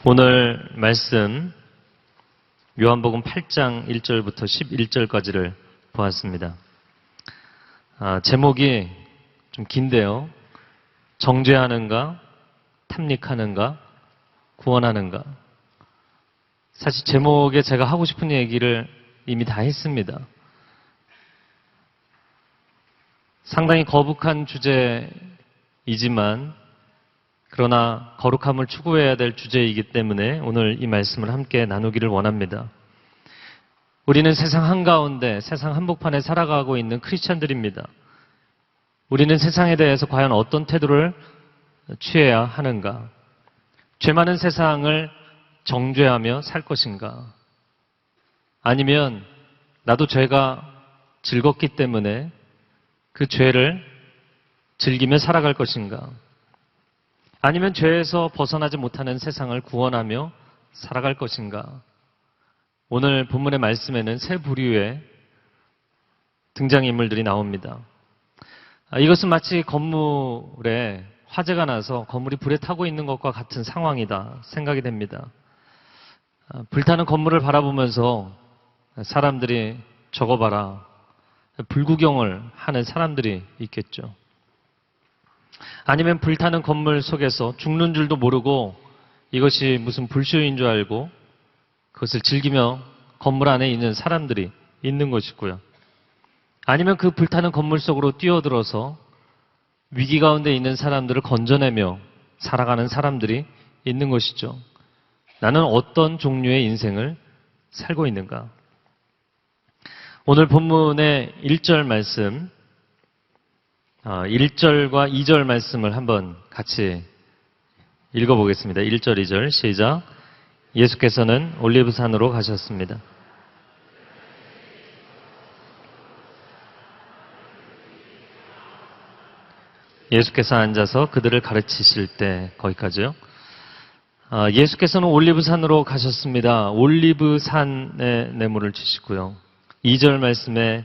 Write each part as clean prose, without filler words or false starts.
오늘 말씀 요한복음 8장 1절부터 11절까지를 보았습니다. 제목이 좀 긴데요. 정죄하는가, 탐닉하는가, 구원하는가. 사실 제목에 제가 하고 싶은 얘기를 이미 다 했습니다. 상당히 거북한 주제이지만 그러나 거룩함을 추구해야 될 주제이기 때문에 오늘 이 말씀을 함께 나누기를 원합니다. 우리는 세상 한가운데, 세상 한복판에 살아가고 있는 크리스찬들입니다. 우리는 세상에 대해서 과연 어떤 태도를 취해야 하는가? 죄 많은 세상을 정죄하며 살 것인가? 아니면 나도 죄가 즐겁기 때문에 그 죄를 즐기며 살아갈 것인가? 아니면 죄에서 벗어나지 못하는 세상을 구원하며 살아갈 것인가? 오늘 본문의 말씀에는 세 부류의 등장인물들이 나옵니다. 이것은 마치 건물에 화재가 나서 건물이 불에 타고 있는 것과 같은 상황이다 생각이 됩니다. 불타는 건물을 바라보면서 사람들이 저거 봐라, 불구경을 하는 사람들이 있겠죠. 아니면 불타는 건물 속에서 죽는 줄도 모르고 이것이 무슨 불쇼인 줄 알고 그것을 즐기며 건물 안에 있는 사람들이 있는 것이고요. 아니면 그 불타는 건물 속으로 뛰어들어서 위기 가운데 있는 사람들을 건져내며 살아가는 사람들이 있는 것이죠. 나는 어떤 종류의 인생을 살고 있는가? 오늘 본문의 1절 말씀, 1절과 2절 말씀을 한번 같이 읽어보겠습니다. 1절, 2절 시작. 예수께서는 올리브산으로 가셨습니다. 예수께서 앉아서 그들을 가르치실 때 거기까지요. 예수께서는 올리브산으로 가셨습니다. 올리브산에 내물을 주시고요. 2절 말씀에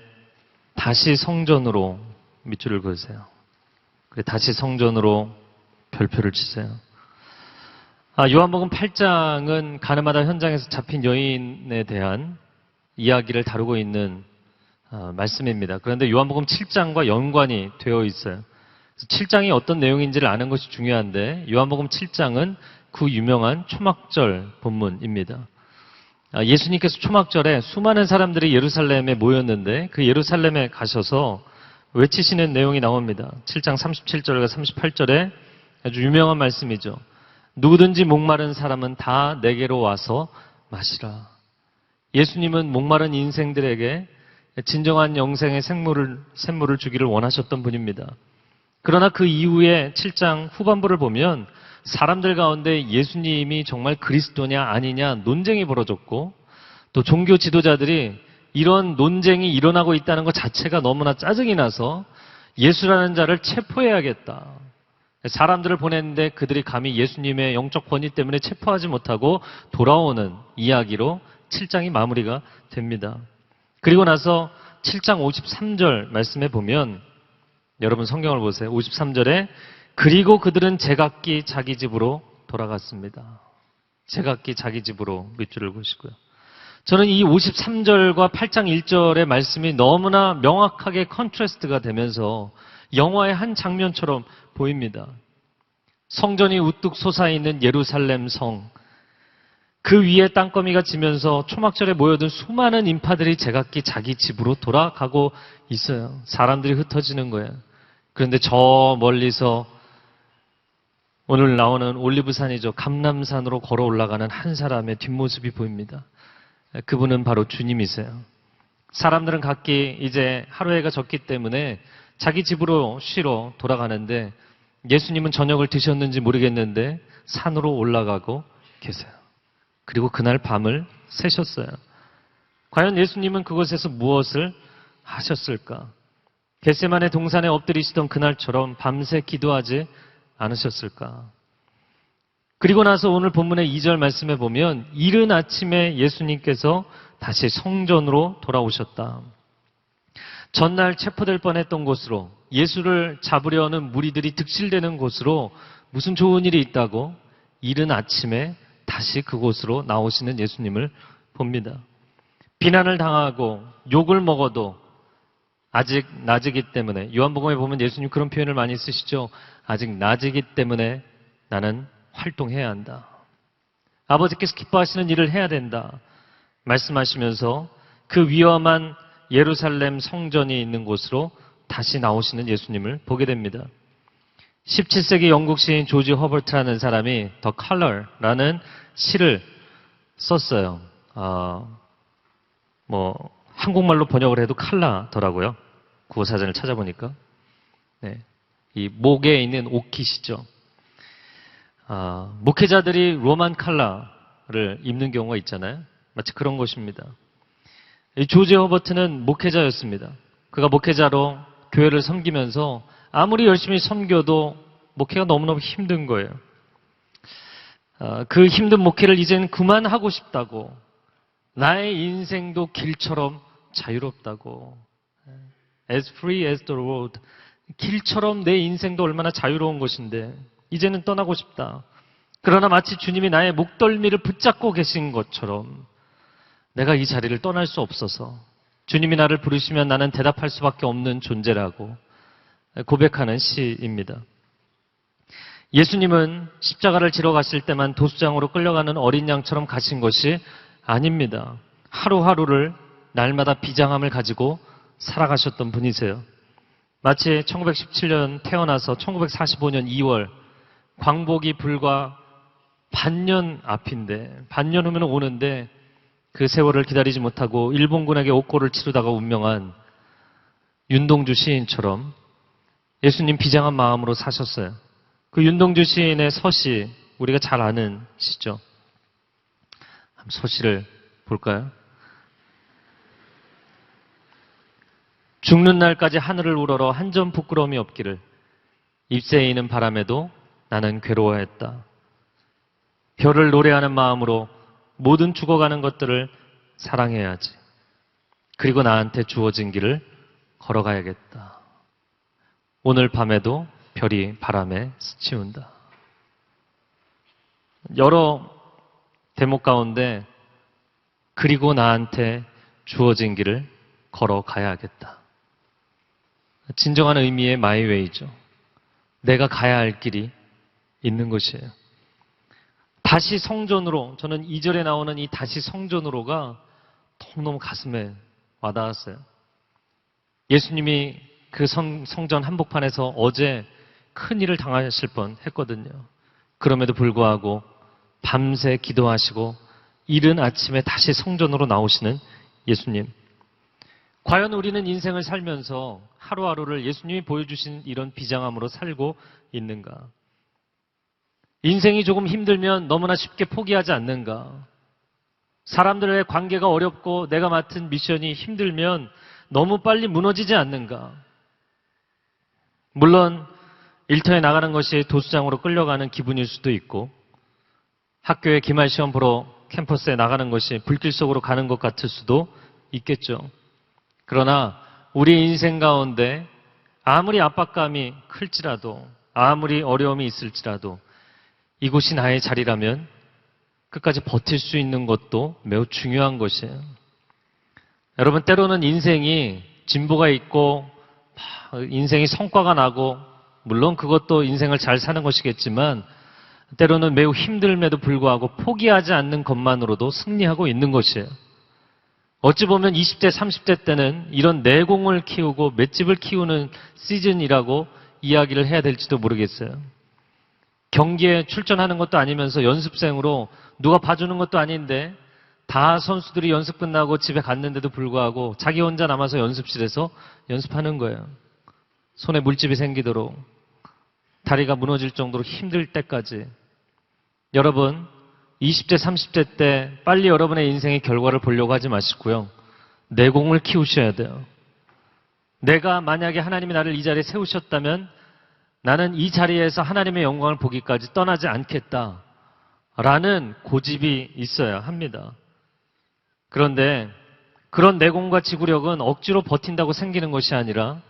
다시 성전으로 밑줄을 그으세요. 다시 성전으로 별표를 치세요. 요한복음 8장은 가늠하다 현장에서 잡힌 여인에 대한 이야기를 다루고 있는 말씀입니다. 그런데 요한복음 7장과 연관이 되어 있어요. 7장이 어떤 내용인지를 아는 것이 중요한데 요한복음 7장은 그 유명한 초막절 본문입니다. 예수님께서 초막절에 수많은 사람들이 예루살렘에 모였는데 그 예루살렘에 가셔서 외치시는 내용이 나옵니다. 7장 37절과 38절에 아주 유명한 말씀이죠. 누구든지 목마른 사람은 다 내게로 와서 마시라. 예수님은 목마른 인생들에게 진정한 영생의 샘물을 주기를 원하셨던 분입니다. 그러나 그 이후에 7장 후반부를 보면 사람들 가운데 예수님이 정말 그리스도냐 아니냐 논쟁이 벌어졌고 또 종교 지도자들이 이런 논쟁이 일어나고 있다는 것 자체가 너무나 짜증이 나서 예수라는 자를 체포해야겠다. 사람들을 보냈는데 그들이 감히 예수님의 영적 권위 때문에 체포하지 못하고 돌아오는 이야기로 7장이 마무리가 됩니다. 그리고 나서 7장 53절 말씀에 보면 여러분 성경을 보세요. 53절에 그리고 그들은 제각기 자기 집으로 돌아갔습니다. 제각기 자기 집으로 밑줄을 그으시고요. 저는 이 53절과 8장 1절의 말씀이 너무나 명확하게 컨트라스트가 되면서 영화의 한 장면처럼 보입니다. 성전이 우뚝 솟아있는 예루살렘 성, 그 위에 땅거미가 지면서 초막절에 모여든 수많은 인파들이 제각기 자기 집으로 돌아가고 있어요. 사람들이 흩어지는 거예요. 그런데 저 멀리서 오늘 나오는 올리브산이죠. 감람산으로 걸어 올라가는 한 사람의 뒷모습이 보입니다. 그분은 바로 주님이세요. 사람들은 각기 이제 하루해가 졌기 때문에 자기 집으로 쉬러 돌아가는데 예수님은 저녁을 드셨는지 모르겠는데 산으로 올라가고 계세요. 그리고 그날 밤을 새셨어요. 과연 예수님은 그곳에서 무엇을 하셨을까? 겟세마네 동산에 엎드리시던 그날처럼 밤새 기도하지 않으셨을까? 그리고 나서 오늘 본문의 2절 말씀에 보면 이른 아침에 예수님께서 다시 성전으로 돌아오셨다. 전날 체포될 뻔했던 곳으로, 예수를 잡으려는 무리들이 득실되는 곳으로 무슨 좋은 일이 있다고 이른 아침에 다시 그곳으로 나오시는 예수님을 봅니다. 비난을 당하고 욕을 먹어도 아직 낮이기 때문에, 요한복음에 보면 예수님 그런 표현을 많이 쓰시죠. 아직 낮이기 때문에 나는 활동해야 한다. 아버지께서 기뻐하시는 일을 해야 된다. 말씀하시면서 그 위험한 예루살렘 성전이 있는 곳으로 다시 나오시는 예수님을 보게 됩니다. 17세기 영국 시인 조지 허버트라는 사람이 더 컬러라는 시를 썼어요. 한국말로 번역을 해도 칼라더라고요. 구어사전을 찾아보니까. 네. 이 목에 있는 오킷이죠. 목회자들이 로만 칼라를 입는 경우가 있잖아요. 마치 그런 것입니다. 이 조지 허버트는 목회자였습니다. 그가 목회자로 교회를 섬기면서 아무리 열심히 섬겨도 목회가 너무너무 힘든 거예요. 그 힘든 목회를 이제는 그만하고 싶다고, 나의 인생도 길처럼 자유롭다고, as free as the road, 길처럼 내 인생도 얼마나 자유로운 것인데 이제는 떠나고 싶다. 그러나 마치 주님이 나의 목덜미를 붙잡고 계신 것처럼 내가 이 자리를 떠날 수 없어서 주님이 나를 부르시면 나는 대답할 수밖에 없는 존재라고 고백하는 시입니다. 예수님은 십자가를 지러 가실 때만 도수장으로 끌려가는 어린 양처럼 가신 것이 아닙니다. 하루하루를 날마다 비장함을 가지고 살아가셨던 분이세요. 마치 1917년 태어나서 1945년 2월, 광복이 불과 반년 앞인데, 반년 후면 오는데 그 세월을 기다리지 못하고 일본군에게 옥고를 치르다가 운명한 윤동주 시인처럼 예수님 비장한 마음으로 사셨어요. 그 윤동주 시인의 서시, 우리가 잘 아는 시죠. 한번 서시를 볼까요? 죽는 날까지 하늘을 우러러 한 점 부끄러움이 없기를, 잎새에 이는 바람에도 나는 괴로워했다. 별을 노래하는 마음으로 모든 죽어가는 것들을 사랑해야지. 그리고 나한테 주어진 길을 걸어가야겠다. 오늘 밤에도 별이 바람에 스치운다. 여러 대목 가운데 그리고 나한테 주어진 길을 걸어가야겠다. 진정한 의미의 마이웨이죠. 내가 가야 할 길이 있는 것이에요. 다시 성전으로, 저는 2절에 나오는 이 다시 성전으로가 너무너무 가슴에 와닿았어요. 예수님이 그 성전 한복판에서 어제 큰 일을 당하실 뻔 했거든요. 그럼에도 불구하고 밤새 기도하시고 이른 아침에 다시 성전으로 나오시는 예수님. 과연 우리는 인생을 살면서 하루하루를 예수님이 보여주신 이런 비장함으로 살고 있는가? 인생이 조금 힘들면 너무나 쉽게 포기하지 않는가? 사람들의 관계가 어렵고 내가 맡은 미션이 힘들면 너무 빨리 무너지지 않는가? 물론 일터에 나가는 것이 도수장으로 끌려가는 기분일 수도 있고, 학교에 기말시험 보러 캠퍼스에 나가는 것이 불길 속으로 가는 것 같을 수도 있겠죠. 그러나 우리 인생 가운데 아무리 압박감이 클지라도, 아무리 어려움이 있을지라도 이곳이 나의 자리라면 끝까지 버틸 수 있는 것도 매우 중요한 것이에요. 여러분, 때로는 인생이 진보가 있고 인생이 성과가 나고, 물론 그것도 인생을 잘 사는 것이겠지만 때로는 매우 힘듦에도 불구하고 포기하지 않는 것만으로도 승리하고 있는 것이에요. 어찌 보면 20대, 30대 때는 이런 내공을 키우고 맷집을 키우는 시즌이라고 이야기를 해야 될지도 모르겠어요. 경기에 출전하는 것도 아니면서 연습생으로 누가 봐주는 것도 아닌데 다 선수들이 연습 끝나고 집에 갔는데도 불구하고 자기 혼자 남아서 연습실에서 연습하는 거예요. 손에 물집이 생기도록, 다리가 무너질 정도로 힘들 때까지. 여러분, 20대, 30대 때 빨리 여러분의 인생의 결과를 보려고 하지 마시고요. 내공을 키우셔야 돼요. 내가 만약에 하나님이 나를 이 자리에 세우셨다면 나는 이 자리에서 하나님의 영광을 보기까지 떠나지 않겠다. 라는 고집이 있어야 합니다. 그런데 그런 내공과 지구력은 억지로 버틴다고 생기는 것이 아니라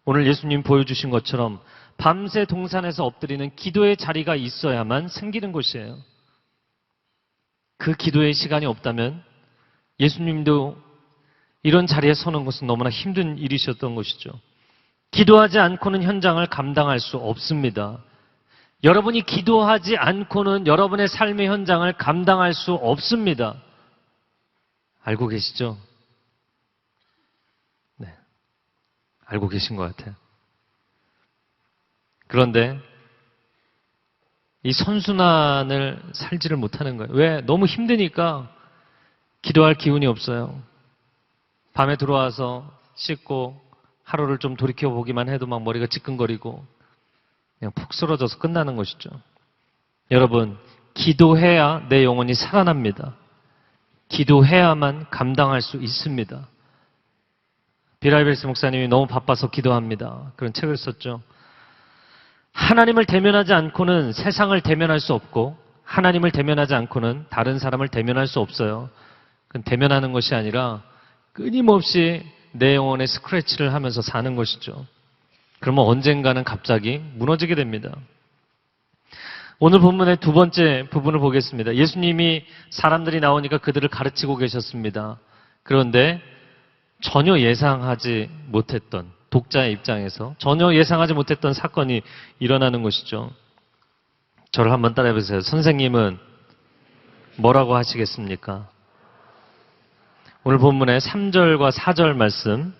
오늘 예수님 보여주신 것처럼 밤새 동산에서 엎드리는 기도의 자리가 있어야만 생기는 것이에요. 그 기도의 시간이 없다면 예수님도 이런 자리에 서는 것은 너무나 힘든 일이셨던 것이죠. 기도하지 않고는 현장을 감당할 수 없습니다. 여러분이 기도하지 않고는 여러분의 삶의 현장을 감당할 수 없습니다. 알고 계시죠? 네. 알고 계신 것 같아요. 그런데 이 선순환을 살지를 못하는 거예요. 왜? 너무 힘드니까 기도할 기운이 없어요. 밤에 들어와서 씻고 하루를 좀 돌이켜보기만 해도 막 머리가 지끈거리고 그냥 푹 쓰러져서 끝나는 것이죠. 여러분, 기도해야 내 영혼이 살아납니다. 기도해야만 감당할 수 있습니다. 비라이벨스 목사님이 너무 바빠서 기도합니다. 그런 책을 썼죠. 하나님을 대면하지 않고는 세상을 대면할 수 없고 하나님을 대면하지 않고는 다른 사람을 대면할 수 없어요. 그건 대면하는 것이 아니라 끊임없이 내 영혼에 스크래치를 하면서 사는 것이죠. 그러면 언젠가는 갑자기 무너지게 됩니다. 오늘 본문의 두 번째 부분을 보겠습니다. 예수님이 사람들이 나오니까 그들을 가르치고 계셨습니다. 그런데 전혀 예상하지 못했던 독자의 입장에서 전혀 예상하지 못했던 사건이 일어나는 것이죠. 저를 한번 따라해 보세요. 선생님은 뭐라고 하시겠습니까? 오늘 본문의 3절과 4절 말씀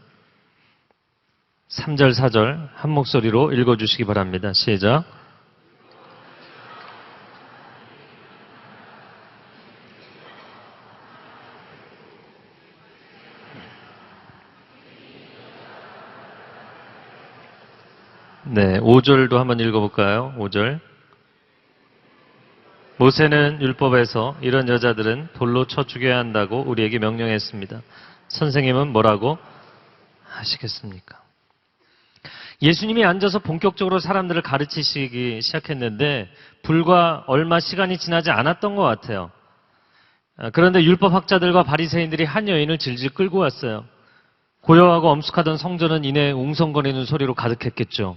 3절, 4절 한 목소리로 읽어주시기 바랍니다. 시작. 네, 5절도 한번 읽어볼까요? 5절. 모세는 율법에서 이런 여자들은 돌로 쳐 죽여야 한다고 우리에게 명령했습니다. 선생님은 뭐라고 하시겠습니까? 예수님이 앉아서 본격적으로 사람들을 가르치시기 시작했는데 불과 얼마 시간이 지나지 않았던 것 같아요. 그런데 율법학자들과 바리새인들이 한 여인을 질질 끌고 왔어요. 고요하고 엄숙하던 성전은 이내 웅성거리는 소리로 가득했겠죠.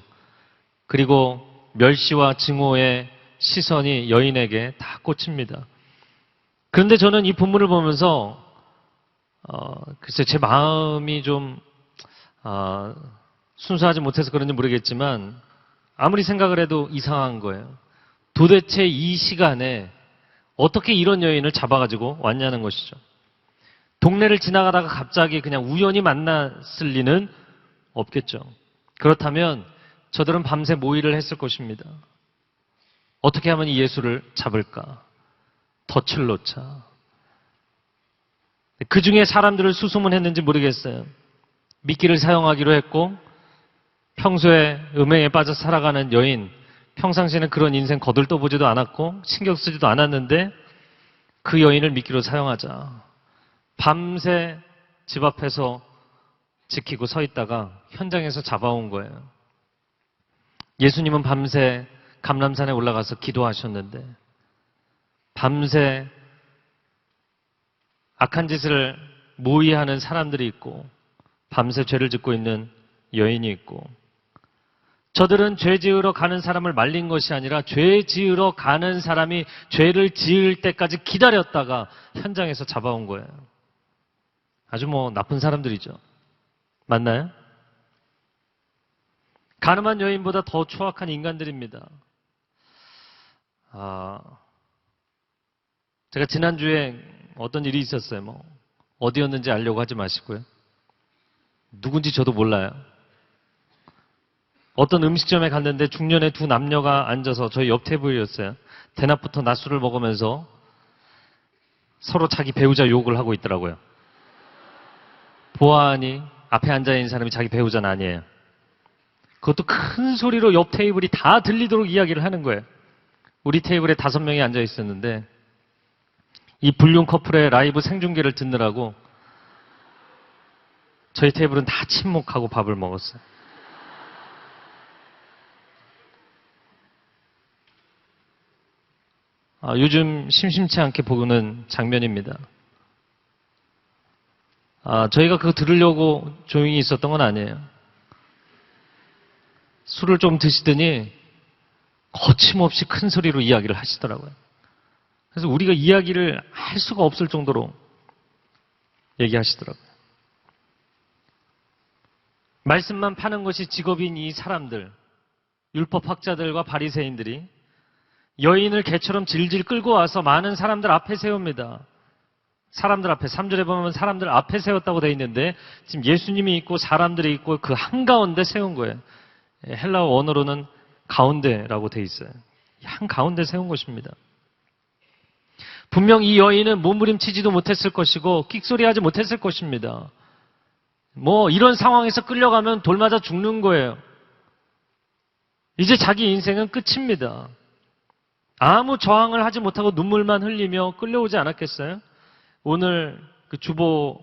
그리고 멸시와 증오의 시선이 여인에게 다 꽂힙니다. 그런데 저는 이 본문을 보면서 글쎄 제 마음이 좀 순수하지 못해서 그런지 모르겠지만 아무리 생각을 해도 이상한 거예요. 도대체 이 시간에 어떻게 이런 여인을 잡아가지고 왔냐는 것이죠. 동네를 지나가다가 갑자기 그냥 우연히 만났을 리는 없겠죠. 그렇다면 저들은 밤새 모의를 했을 것입니다. 어떻게 하면 이 예수를 잡을까? 덫을 놓자. 그 중에 사람들을 수소문했는지 모르겠어요. 미끼를 사용하기로 했고 평소에 음행에 빠져 살아가는 여인, 평상시에는 그런 인생 거들떠보지도 않았고 신경 쓰지도 않았는데 그 여인을 미끼로 사용하자. 밤새 집 앞에서 지키고 서 있다가 현장에서 잡아온 거예요. 예수님은 밤새 감람산에 올라가서 기도하셨는데 밤새 악한 짓을 모의하는 사람들이 있고 밤새 죄를 짓고 있는 여인이 있고 저들은 죄 지으러 가는 사람을 말린 것이 아니라 죄 지으러 가는 사람이 죄를 지을 때까지 기다렸다가 현장에서 잡아온 거예요. 아주 나쁜 사람들이죠. 맞나요? 가늠한 여인보다 더 추악한 인간들입니다. 제가 지난주에 어떤 일이 있었어요. 어디였는지 알려고 하지 마시고요. 누군지 저도 몰라요. 어떤 음식점에 갔는데 중년의 두 남녀가 앉아서 저희 옆 테이블이었어요. 대낮부터 낮술을 먹으면서 서로 자기 배우자 욕을 하고 있더라고요. 보아하니 앞에 앉아있는 사람이 자기 배우자는 아니에요. 그것도 큰 소리로 옆 테이블이 다 들리도록 이야기를 하는 거예요. 우리 테이블에 5명이 앉아 있었는데 이 불륜 커플의 라이브 생중계를 듣느라고 저희 테이블은 다 침묵하고 밥을 먹었어요. 요즘 심심치 않게 보는 장면입니다. 저희가 그거 들으려고 조용히 있었던 건 아니에요. 술을 좀 드시더니 거침없이 큰 소리로 이야기를 하시더라고요. 그래서 우리가 이야기를 할 수가 없을 정도로 얘기하시더라고요. 말씀만 파는 것이 직업인 이 사람들, 율법학자들과 바리새인들이 여인을 개처럼 질질 끌고 와서 많은 사람들 앞에 세웁니다. 사람들 앞에, 3절에 보면 사람들 앞에 세웠다고 되어 있는데 지금 예수님이 있고 사람들이 있고 그 한가운데 세운 거예요. 헬라어 원어로는 가운데라고 되어 있어요. 한가운데 세운 것입니다. 분명 이 여인은 몸부림치지도 못했을 것이고 끽소리하지 못했을 것입니다. 이런 상황에서 끌려가면 돌 맞아 죽는 거예요. 이제 자기 인생은 끝입니다. 아무 저항을 하지 못하고 눈물만 흘리며 끌려오지 않았겠어요? 오늘 그 주보에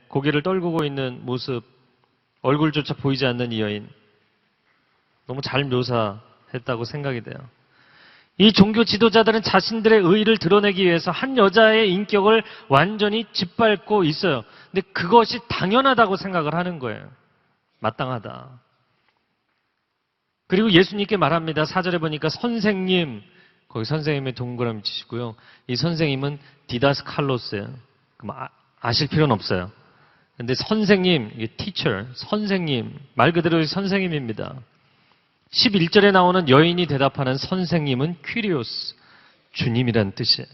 고개를 떨구고 있는 모습, 얼굴조차 보이지 않는 이 여인, 너무 잘 묘사했다고 생각이 돼요. 이 종교 지도자들은 자신들의 의의를 드러내기 위해서 한 여자의 인격을 완전히 짓밟고 있어요. 근데 그것이 당연하다고 생각을 하는 거예요. 마땅하다. 그리고 예수님께 말합니다. 4절에 보니까 선생님, 거기 선생님의 동그라미 치시고요. 이 선생님은 디다스칼로스예요. 아실 필요는 없어요. 근데 선생님, 이게 teacher, 선생님, 말 그대로 선생님입니다. 11절에 나오는 여인이 대답하는 선생님은 퀴리오스, 주님이란 뜻이에요.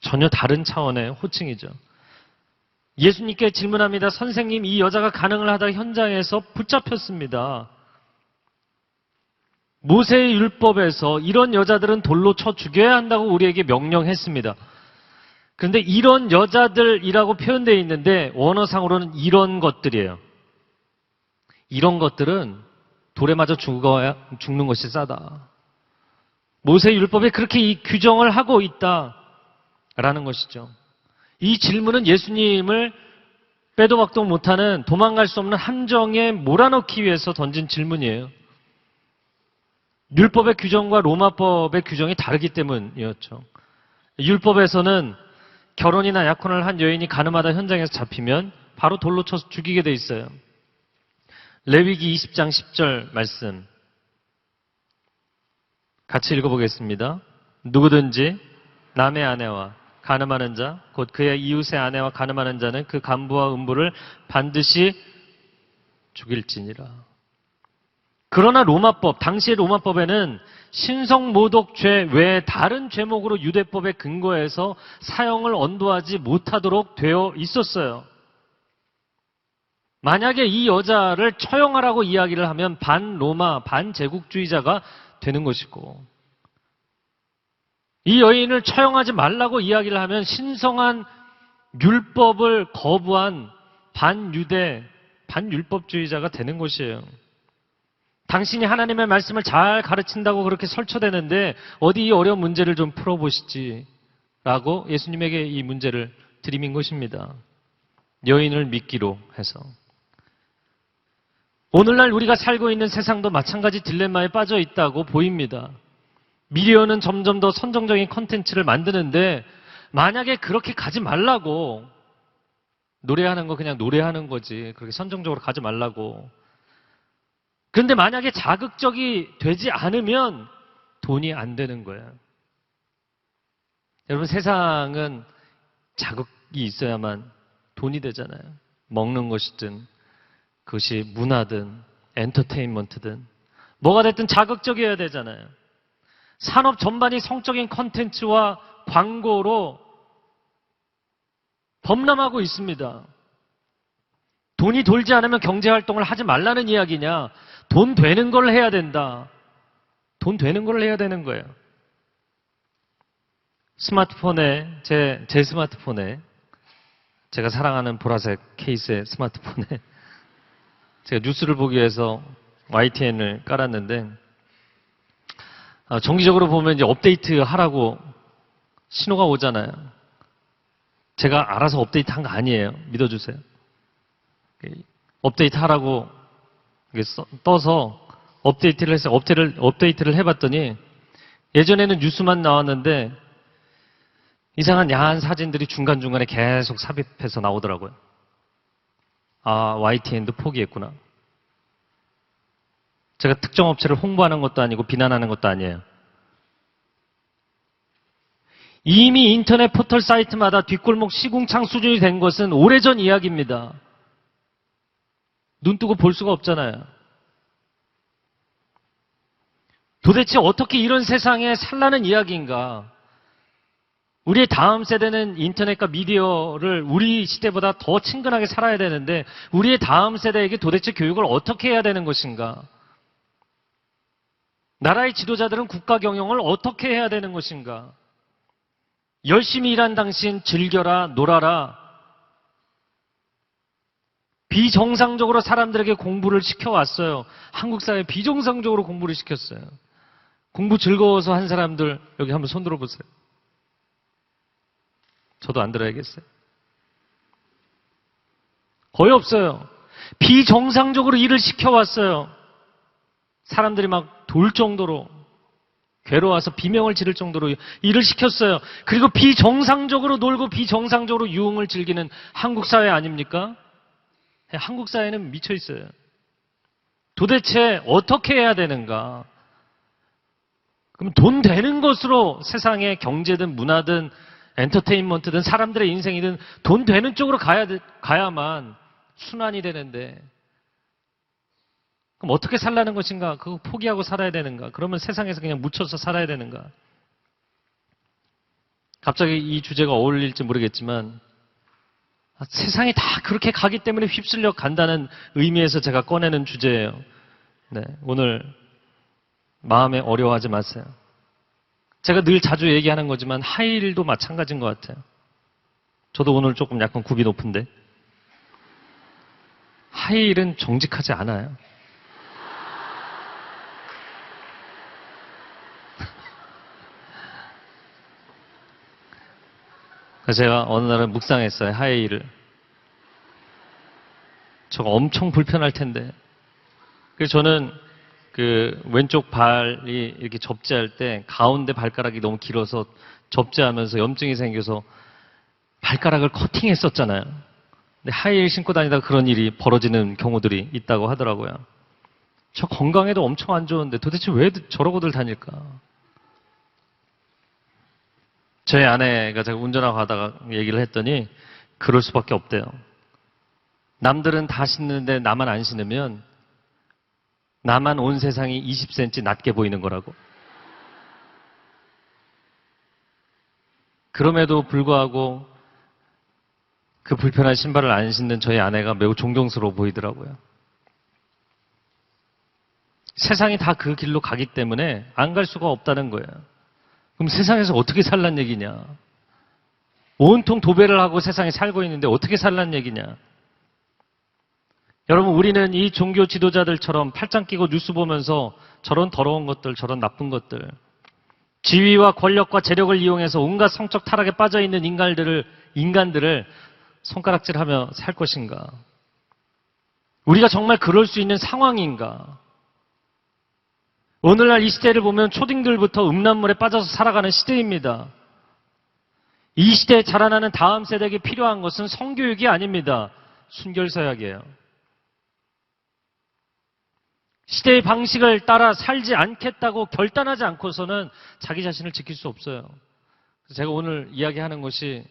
전혀 다른 차원의 호칭이죠. 예수님께 질문합니다. 선생님, 이 여자가 간응을 하다가 현장에서 붙잡혔습니다. 모세의 율법에서 이런 여자들은 돌로 쳐 죽여야 한다고 우리에게 명령했습니다. 그런데 이런 여자들이라고 표현되어 있는데 원어상으로는 이런 것들이에요. 이런 것들은 돌에 맞아 죽는 것이 싸다. 모세의 율법에 그렇게 이 규정을 하고 있다라는 것이죠. 이 질문은 예수님을 빼도 박도 못하는 도망갈 수 없는 함정에 몰아넣기 위해서 던진 질문이에요. 율법의 규정과 로마법의 규정이 다르기 때문이었죠. 율법에서는 결혼이나 약혼을 한 여인이 가늠하다 현장에서 잡히면 바로 돌로 쳐서 죽이게 돼 있어요. 레위기 20장 10절 말씀 같이 읽어보겠습니다. 누구든지 남의 아내와 간음하는 자, 곧 그의 이웃의 아내와 간음하는 자는 그 간부와 음부를 반드시 죽일지니라. 그러나 로마법, 당시의 로마법에는 신성모독죄 외에 다른 죄목으로 유대법에 근거해서 사형을 언도하지 못하도록 되어 있었어요. 만약에 이 여자를 처형하라고 이야기를 하면 반로마, 반제국주의자가 되는 것이고, 이 여인을 처형하지 말라고 이야기를 하면 신성한 율법을 거부한 반유대, 반율법주의자가 되는 것이에요. 당신이 하나님의 말씀을 잘 가르친다고 그렇게 설쳐대는데 어디 이 어려운 문제를 좀 풀어보시지 라고 예수님에게 이 문제를 드리민 것입니다. 여인을 믿기로 해서. 오늘날 우리가 살고 있는 세상도 마찬가지 딜레마에 빠져 있다고 보입니다. 미디어는 점점 더 선정적인 콘텐츠를 만드는데 만약에 그렇게 가지 말라고, 노래하는 거 그냥 노래하는 거지 그렇게 선정적으로 가지 말라고. 그런데 만약에 자극적이 되지 않으면 돈이 안 되는 거예요. 여러분, 세상은 자극이 있어야만 돈이 되잖아요. 먹는 것이든 그것이 문화든 엔터테인먼트든 뭐가 됐든 자극적이어야 되잖아요. 산업 전반이 성적인 콘텐츠와 광고로 범람하고 있습니다. 돈이 돌지 않으면 경제활동을 하지 말라는 이야기냐? 돈 되는 걸 해야 된다. 돈 되는 걸 해야 되는 거예요. 스마트폰에, 제 스마트폰에, 제가 사랑하는 보라색 케이스의 스마트폰에 제가 뉴스를 보기 위해서 YTN을 깔았는데, 정기적으로 보면 이제 업데이트 하라고 신호가 오잖아요. 제가 알아서 업데이트 한 거 아니에요. 믿어주세요. 업데이트 하라고 떠서 업데이트를 해봤더니 예전에는 뉴스만 나왔는데 이상한 야한 사진들이 중간중간에 계속 삽입해서 나오더라고요. 아, YTN도 포기했구나. 제가 특정 업체를 홍보하는 것도 아니고 비난하는 것도 아니에요. 이미 인터넷 포털 사이트마다 뒷골목 시궁창 수준이 된 것은 오래전 이야기입니다. 눈 뜨고 볼 수가 없잖아요. 도대체 어떻게 이런 세상에 살라는 이야기인가? 우리의 다음 세대는 인터넷과 미디어를 우리 시대보다 더 친근하게 살아야 되는데 우리의 다음 세대에게 도대체 교육을 어떻게 해야 되는 것인가? 나라의 지도자들은 국가 경영을 어떻게 해야 되는 것인가? 열심히 일한 당신 즐겨라, 놀아라. 비정상적으로 사람들에게 공부를 시켜왔어요. 한국 사회에 비정상적으로 공부를 시켰어요. 공부 즐거워서 한 사람들 여기 한번 손 들어보세요. 저도 안 들어야겠어요. 거의 없어요. 비정상적으로 일을 시켜왔어요. 사람들이 막 돌 정도로 괴로워서 비명을 지를 정도로 일을 시켰어요. 그리고 비정상적으로 놀고 비정상적으로 유흥을 즐기는 한국 사회 아닙니까? 한국 사회는 미쳐 있어요. 도대체 어떻게 해야 되는가? 그럼 돈 되는 것으로 세상의 경제든 문화든 엔터테인먼트든 사람들의 인생이든 돈 되는 쪽으로 가야만 순환이 되는데 그럼 어떻게 살라는 것인가? 그거 포기하고 살아야 되는가? 그러면 세상에서 그냥 묻혀서 살아야 되는가? 갑자기 이 주제가 어울릴지 모르겠지만 세상이 다 그렇게 가기 때문에 휩쓸려 간다는 의미에서 제가 꺼내는 주제예요. 네, 오늘 마음에 어려워하지 마세요. 제가 늘 자주 얘기하는 거지만 하이힐도 마찬가지인 것 같아요. 저도 오늘 조금 약간 굽이 높은데 하이힐은 정직하지 않아요. 그래서 제가 어느 날은 묵상했어요. 하이힐을. 저거 엄청 불편할 텐데. 그래서 저는 그 왼쪽 발이 이렇게 접지할 때 가운데 발가락이 너무 길어서 접지하면서 염증이 생겨서 발가락을 커팅했었잖아요. 근데 하이힐 신고 다니다가 그런 일이 벌어지는 경우들이 있다고 하더라고요. 저 건강에도 엄청 안 좋은데 도대체 왜 저러고들 다닐까? 저희 아내가 제가 운전하고 가다가 얘기를 했더니 그럴 수밖에 없대요. 남들은 다 신는데 나만 안 신으면 나만 온 세상이 20cm 낮게 보이는 거라고. 그럼에도 불구하고 그 불편한 신발을 안 신는 저희 아내가 매우 존경스러워 보이더라고요. 세상이 다 그 길로 가기 때문에 안 갈 수가 없다는 거예요. 그럼 세상에서 어떻게 살란 얘기냐? 온통 도배를 하고 세상에 살고 있는데 어떻게 살란 얘기냐? 여러분, 우리는 이 종교 지도자들처럼 팔짱 끼고 뉴스 보면서 저런 더러운 것들, 저런 나쁜 것들, 지위와 권력과 재력을 이용해서 온갖 성적 타락에 빠져있는 인간들을 손가락질하며 살 것인가? 우리가 정말 그럴 수 있는 상황인가? 오늘날 이 시대를 보면 초딩들부터 음란물에 빠져서 살아가는 시대입니다. 이 시대에 자라나는 다음 세대에게 필요한 것은 성교육이 아닙니다. 순결서약이에요. 시대의 방식을 따라 살지 않겠다고 결단하지 않고서는 자기 자신을 지킬 수 없어요. 제가 오늘 이야기하는 것이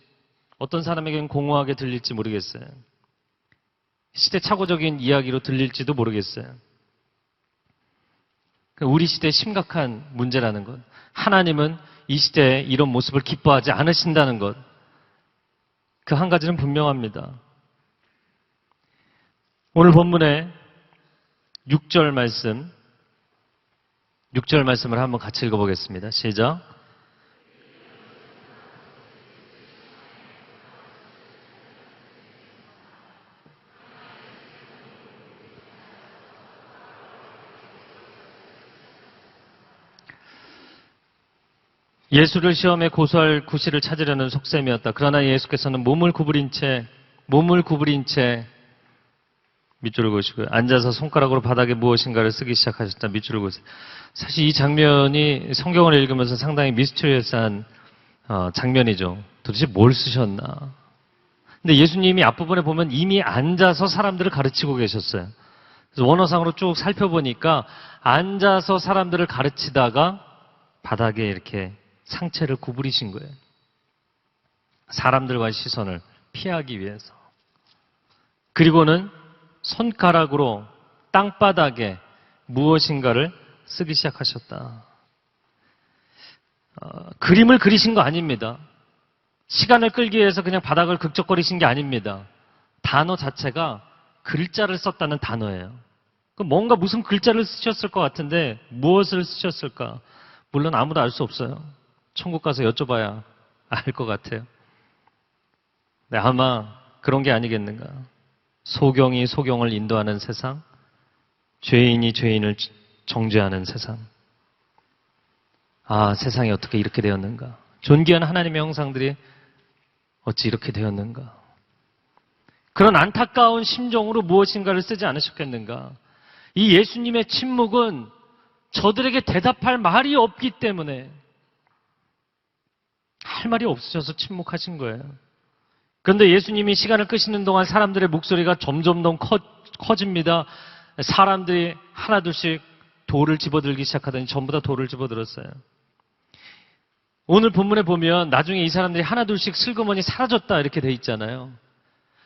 어떤 사람에게는 공허하게 들릴지 모르겠어요. 시대착오적인 이야기로 들릴지도 모르겠어요. 우리 시대의 심각한 문제라는 것. 하나님은 이 시대에 이런 모습을 기뻐하지 않으신다는 것. 그 한 가지는 분명합니다. 오늘 본문의 6절 말씀을 한번 같이 읽어보겠습니다. 시작. 예수를 시험에 고소할 구실을 찾으려는 속셈이었다. 그러나 예수께서는 몸을 구부린 채 밑줄을 그으시고요. 앉아서 손가락으로 바닥에 무엇인가를 쓰기 시작하셨다. 밑줄을 그으세요. 사실 이 장면이 성경을 읽으면서 상당히 미스터리어스한 장면이죠. 도대체 뭘 쓰셨나? 근데 예수님이 앞부분에 보면 이미 앉아서 사람들을 가르치고 계셨어요. 그래서 원어상으로 쭉 살펴보니까 앉아서 사람들을 가르치다가 바닥에 이렇게 상체를 구부리신 거예요. 사람들과의 시선을 피하기 위해서. 그리고는 손가락으로 땅바닥에 무엇인가를 쓰기 시작하셨다. 그림을 그리신 거 아닙니다. 시간을 끌기 위해서 그냥 바닥을 극적거리신 게 아닙니다. 단어 자체가 글자를 썼다는 단어예요. 뭔가 무슨 글자를 쓰셨을 것 같은데 무엇을 쓰셨을까? 물론 아무도 알 수 없어요. 천국 가서 여쭤봐야 알 것 같아요. 네, 아마 그런 게 아니겠는가. 소경이 소경을 인도하는 세상, 죄인이 죄인을 정죄하는 세상. 아, 세상이 어떻게 이렇게 되었는가. 존귀한 하나님의 형상들이 어찌 이렇게 되었는가. 그런 안타까운 심정으로 무엇인가를 쓰지 않으셨겠는가. 이 예수님의 침묵은 저들에게 대답할 말이 없기 때문에 할 말이 없으셔서 침묵하신 거예요. 그런데 예수님이 시간을 끄시는 동안 사람들의 목소리가 점점 더 커집니다. 사람들이 하나둘씩 돌을 집어들기 시작하더니 전부 다 돌을 집어들었어요. 오늘 본문에 보면 나중에 이 사람들이 하나둘씩 슬그머니 사라졌다 이렇게 돼 있잖아요.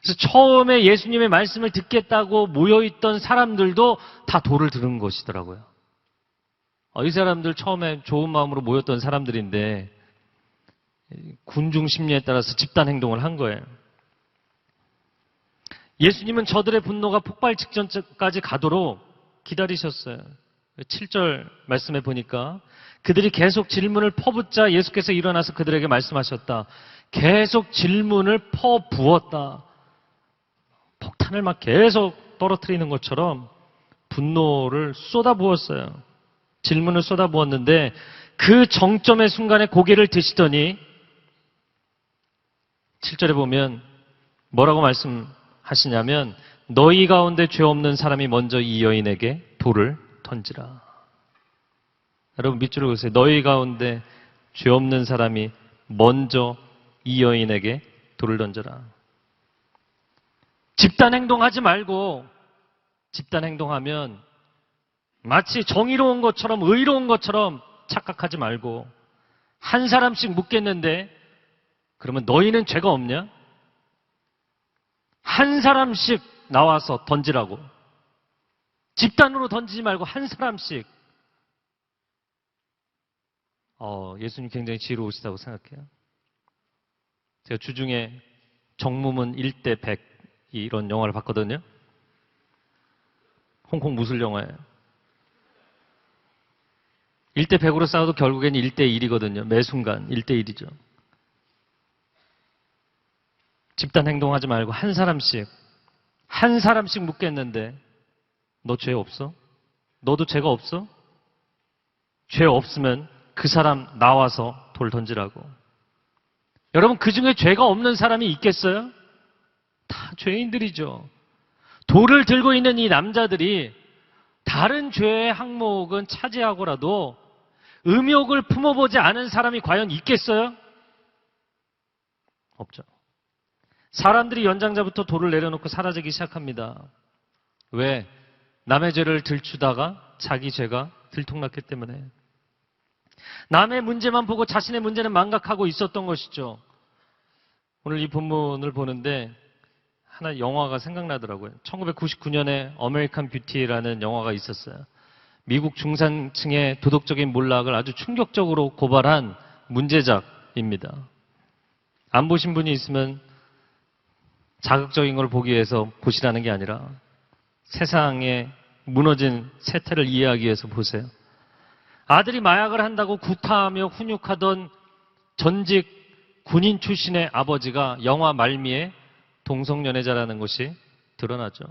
그래서 처음에 예수님의 말씀을 듣겠다고 모여있던 사람들도 다 돌을 들은 것이더라고요. 이 사람들 처음에 좋은 마음으로 모였던 사람들인데 군중 심리에 따라서 집단 행동을 한 거예요. 예수님은 저들의 분노가 폭발 직전까지 가도록 기다리셨어요. 7절 말씀에 보니까 그들이 계속 질문을 퍼붓자 예수께서 일어나서 그들에게 말씀하셨다. 계속 질문을 퍼부었다. 폭탄을 막 계속 떨어뜨리는 것처럼 분노를 쏟아부었어요. 질문을 쏟아부었는데 그 정점의 순간에 고개를 드시더니 7절에 보면 뭐라고 말씀하시냐면 너희 가운데 죄 없는 사람이 먼저 이 여인에게 돌을 던지라. 여러분 밑줄을 그으세요. 너희 가운데 죄 없는 사람이 먼저 이 여인에게 돌을 던져라. 집단 행동하지 말고 집단 행동하면 마치 정의로운 것처럼 의로운 것처럼 착각하지 말고 한 사람씩 묻겠는데 그러면 너희는 죄가 없냐? 한 사람씩 나와서 던지라고. 집단으로 던지지 말고 한 사람씩. 예수님 굉장히 지혜로우시다고 생각해요. 제가 주중에 정무문 1대 100 이런 영화를 봤거든요. 홍콩 무술 영화예요. 1대 100으로 싸워도 결국엔 1대 1이거든요. 매 순간 1대 1이죠. 집단 행동하지 말고 한 사람씩 묻겠는데 너 죄 없어? 너도 죄가 없어? 죄 없으면 그 사람 나와서 돌 던지라고. 여러분 그 중에 죄가 없는 사람이 있겠어요? 다 죄인들이죠. 돌을 들고 있는 이 남자들이 다른 죄의 항목은 차지하고라도 음욕을 품어보지 않은 사람이 과연 있겠어요? 없죠. 사람들이 연장자부터 돌을 내려놓고 사라지기 시작합니다. 왜? 남의 죄를 들추다가 자기 죄가 들통났기 때문에. 남의 문제만 보고 자신의 문제는 망각하고 있었던 것이죠. 오늘 이 본문을 보는데 하나 영화가 생각나더라고요. 1999년에 어메리칸 뷰티라는 영화가 있었어요. 미국 중산층의 도덕적인 몰락을 아주 충격적으로 고발한 문제작입니다. 안 보신 분이 있으면 자극적인 걸 보기 위해서 보시라는 게 아니라 세상에 무너진 세태를 이해하기 위해서 보세요. 아들이 마약을 한다고 구타하며 훈육하던 전직 군인 출신의 아버지가 영화 말미에 동성연애자라는 것이 드러나죠.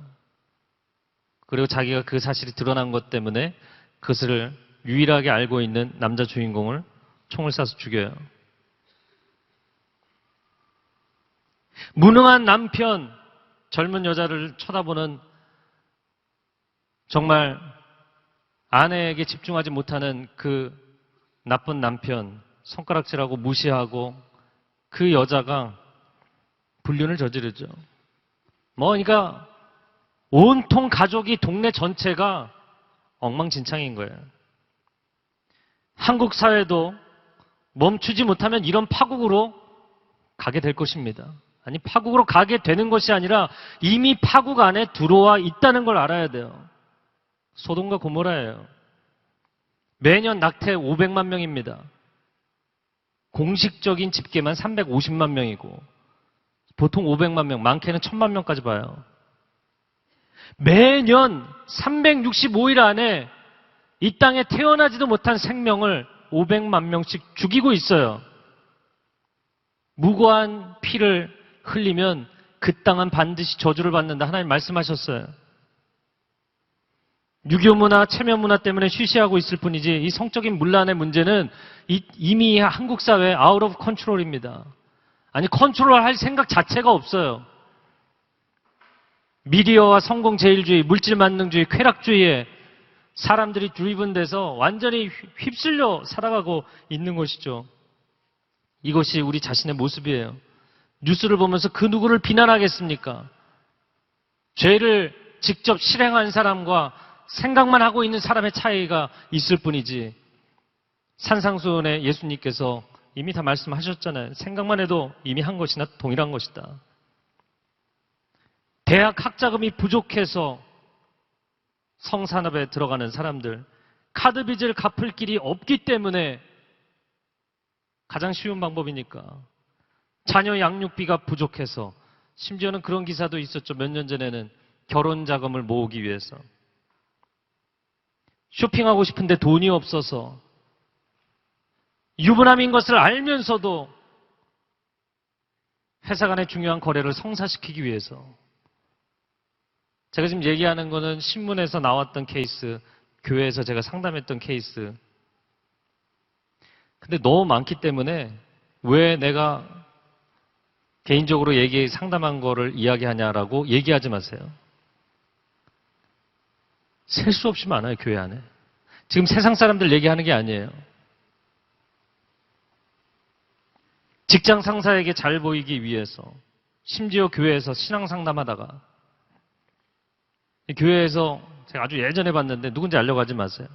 그리고 자기가 그 사실이 드러난 것 때문에 그것을 유일하게 알고 있는 남자 주인공을 총을 쏴서 죽여요. 무능한 남편, 젊은 여자를 쳐다보는 정말 아내에게 집중하지 못하는 그 나쁜 남편, 손가락질하고 무시하고 그 여자가 불륜을 저지르죠. 그러니까 온통 가족이 동네 전체가 엉망진창인 거예요. 한국 사회도 멈추지 못하면 이런 파국으로 가게 될 것입니다. 아니, 파국으로 가게 되는 것이 아니라 이미 파국 안에 들어와 있다는 걸 알아야 돼요. 소돔과 고모라예요. 매년 낙태 500만 명입니다. 공식적인 집계만 350만 명이고 보통 500만 명, 많게는 1000만 명까지 봐요. 매년 365일 안에 이 땅에 태어나지도 못한 생명을 500만 명씩 죽이고 있어요. 무고한 피를 흘리면 그 땅은 반드시 저주를 받는다. 하나님 말씀하셨어요. 유교 문화, 체면 문화 때문에 쉬쉬하고 있을 뿐이지 이 성적인 문란의 문제는 이미 한국 사회 아웃 오브 컨트롤입니다. 아니, 컨트롤할 생각 자체가 없어요. 미디어와 성공제일주의, 물질만능주의, 쾌락주의에 사람들이 드리븐돼서 완전히 휩쓸려 살아가고 있는 것이죠. 이것이 우리 자신의 모습이에요. 뉴스를 보면서 그 누구를 비난하겠습니까? 죄를 직접 실행한 사람과 생각만 하고 있는 사람의 차이가 있을 뿐이지, 산상수훈에 예수님께서 이미 다 말씀하셨잖아요. 생각만 해도 이미 한 것이나 동일한 것이다. 대학 학자금이 부족해서 성산업에 들어가는 사람들, 카드 빚을 갚을 길이 없기 때문에 가장 쉬운 방법이니까. 자녀 양육비가 부족해서, 심지어는 그런 기사도 있었죠. 몇 년 전에는 결혼 자금을 모으기 위해서. 쇼핑하고 싶은데 돈이 없어서, 유부남인 것을 알면서도 회사 간의 중요한 거래를 성사시키기 위해서. 제가 지금 얘기하는 거는 신문에서 나왔던 케이스, 교회에서 제가 상담했던 케이스. 근데 너무 많기 때문에 왜 내가 개인적으로 상담한 거를 이야기하냐라고 얘기하지 마세요. 셀 수 없이 많아요, 교회 안에. 지금 세상 사람들 얘기하는 게 아니에요. 직장 상사에게 잘 보이기 위해서, 심지어 교회에서 신앙 상담하다가, 교회에서 제가 아주 예전에 봤는데 누군지 알려고 하지 마세요.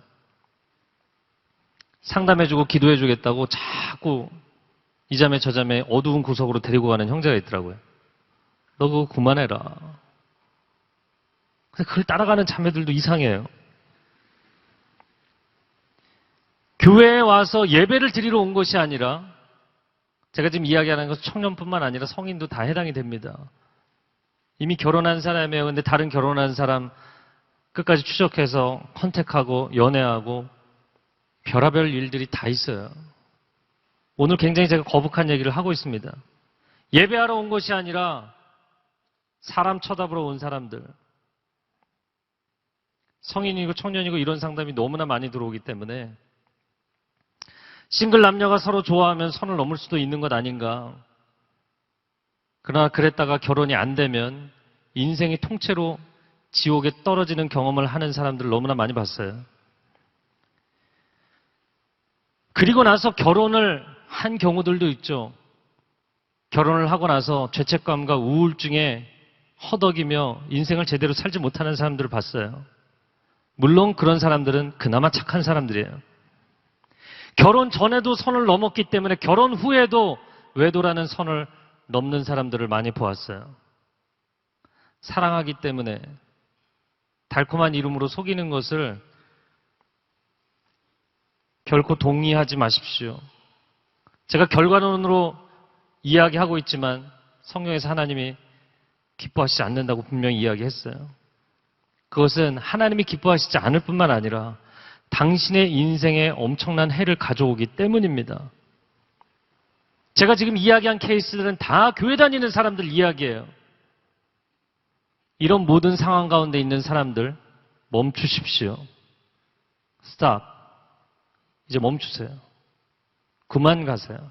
상담해주고 기도해주겠다고 자꾸 이 자매 저 자매 어두운 구석으로 데리고 가는 형제가 있더라고요. 너 그거 그만해라. 근데 그걸 따라가는 자매들도 이상해요. 교회에 와서 예배를 드리러 온 것이 아니라, 제가 지금 이야기하는 것은 청년뿐만 아니라 성인도 다 해당이 됩니다. 이미 결혼한 사람이에요. 근데 다른 결혼한 사람 끝까지 추적해서 컨택하고 연애하고 별의별 일들이 다 있어요. 오늘 굉장히 제가 거북한 얘기를 하고 있습니다. 예배하러 온 것이 아니라 사람 쳐다보러 온 사람들. 성인이고 청년이고 이런 상담이 너무나 많이 들어오기 때문에 싱글 남녀가 서로 좋아하면 선을 넘을 수도 있는 것 아닌가. 그러나 그랬다가 결혼이 안 되면 인생이 통째로 지옥에 떨어지는 경험을 하는 사람들을 너무나 많이 봤어요. 그리고 나서 결혼을 한 경우들도 있죠. 결혼을 하고 나서 죄책감과 우울증에 허덕이며 인생을 제대로 살지 못하는 사람들을 봤어요. 물론 그런 사람들은 그나마 착한 사람들이에요. 결혼 전에도 선을 넘었기 때문에 결혼 후에도 외도라는 선을 넘는 사람들을 많이 보았어요. 사랑하기 때문에 달콤한 이름으로 속이는 것을 결코 동의하지 마십시오. 제가 결과론으로 이야기하고 있지만 성경에서 하나님이 기뻐하시지 않는다고 분명히 이야기했어요. 그것은 하나님이 기뻐하시지 않을 뿐만 아니라 당신의 인생에 엄청난 해를 가져오기 때문입니다. 제가 지금 이야기한 케이스들은 다 교회 다니는 사람들 이야기예요. 이런 모든 상황 가운데 있는 사람들 멈추십시오. 스탑. 이제 멈추세요. 그만 가세요.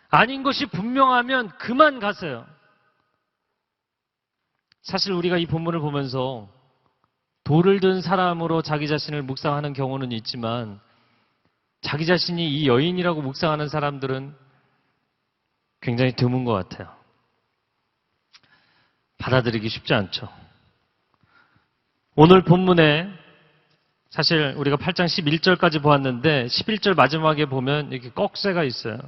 아닌 것이 분명하면 그만 가세요. 사실 우리가 이 본문을 보면서 돌을 든 사람으로 자기 자신을 묵상하는 경우는 있지만 자기 자신이 이 여인이라고 묵상하는 사람들은 굉장히 드문 것 같아요. 받아들이기 쉽지 않죠. 오늘 본문에 사실 우리가 8장 11절까지 보았는데 11절 마지막에 보면 이렇게 꺽쇠가 있어요.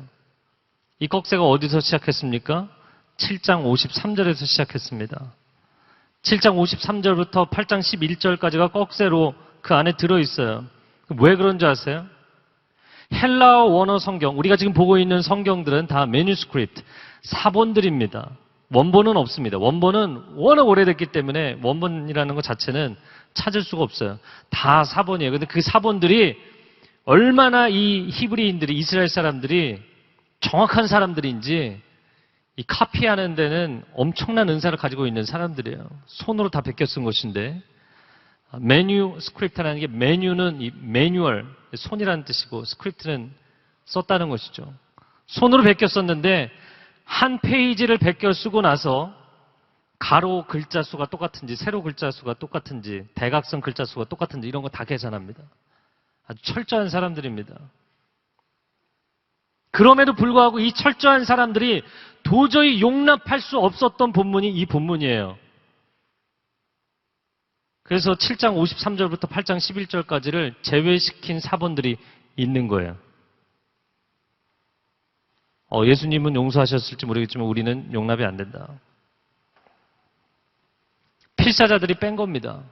이 꺽쇠가 어디서 시작했습니까? 7장 53절에서 시작했습니다. 7장 53절부터 8장 11절까지가 꺽쇠로 그 안에 들어있어요. 왜 그런지 아세요? 헬라어 원어 성경, 우리가 지금 보고 있는 성경들은 다 매뉴스크립트, 사본들입니다. 원본은 없습니다. 원본은 워낙 오래됐기 때문에 원본이라는 것 자체는 찾을 수가 없어요. 다 사본이에요. 근데 그 사본들이 얼마나 이 히브리인들이, 이스라엘 사람들이 정확한 사람들인지 이 카피하는 데는 엄청난 은사를 가지고 있는 사람들이에요. 손으로 다 베껴 쓴 것인데, 매뉴스크립트라는 게, 매뉴는 이 매뉴얼, 손이라는 뜻이고 스크립트는 썼다는 것이죠. 손으로 베껴 썼는데 한 페이지를 베껴 쓰고 나서 가로 글자 수가 똑같은지 세로 글자 수가 똑같은지 대각선 글자 수가 똑같은지 이런 거 다 계산합니다. 아주 철저한 사람들입니다. 그럼에도 불구하고 이 철저한 사람들이 도저히 용납할 수 없었던 본문이 이 본문이에요. 그래서 7장 53절부터 8장 11절까지를 제외시킨 사본들이 있는 거예요. 예수님은 용서하셨을지 모르겠지만 우리는 용납이 안 된다. 필사자들이 뺀 겁니다.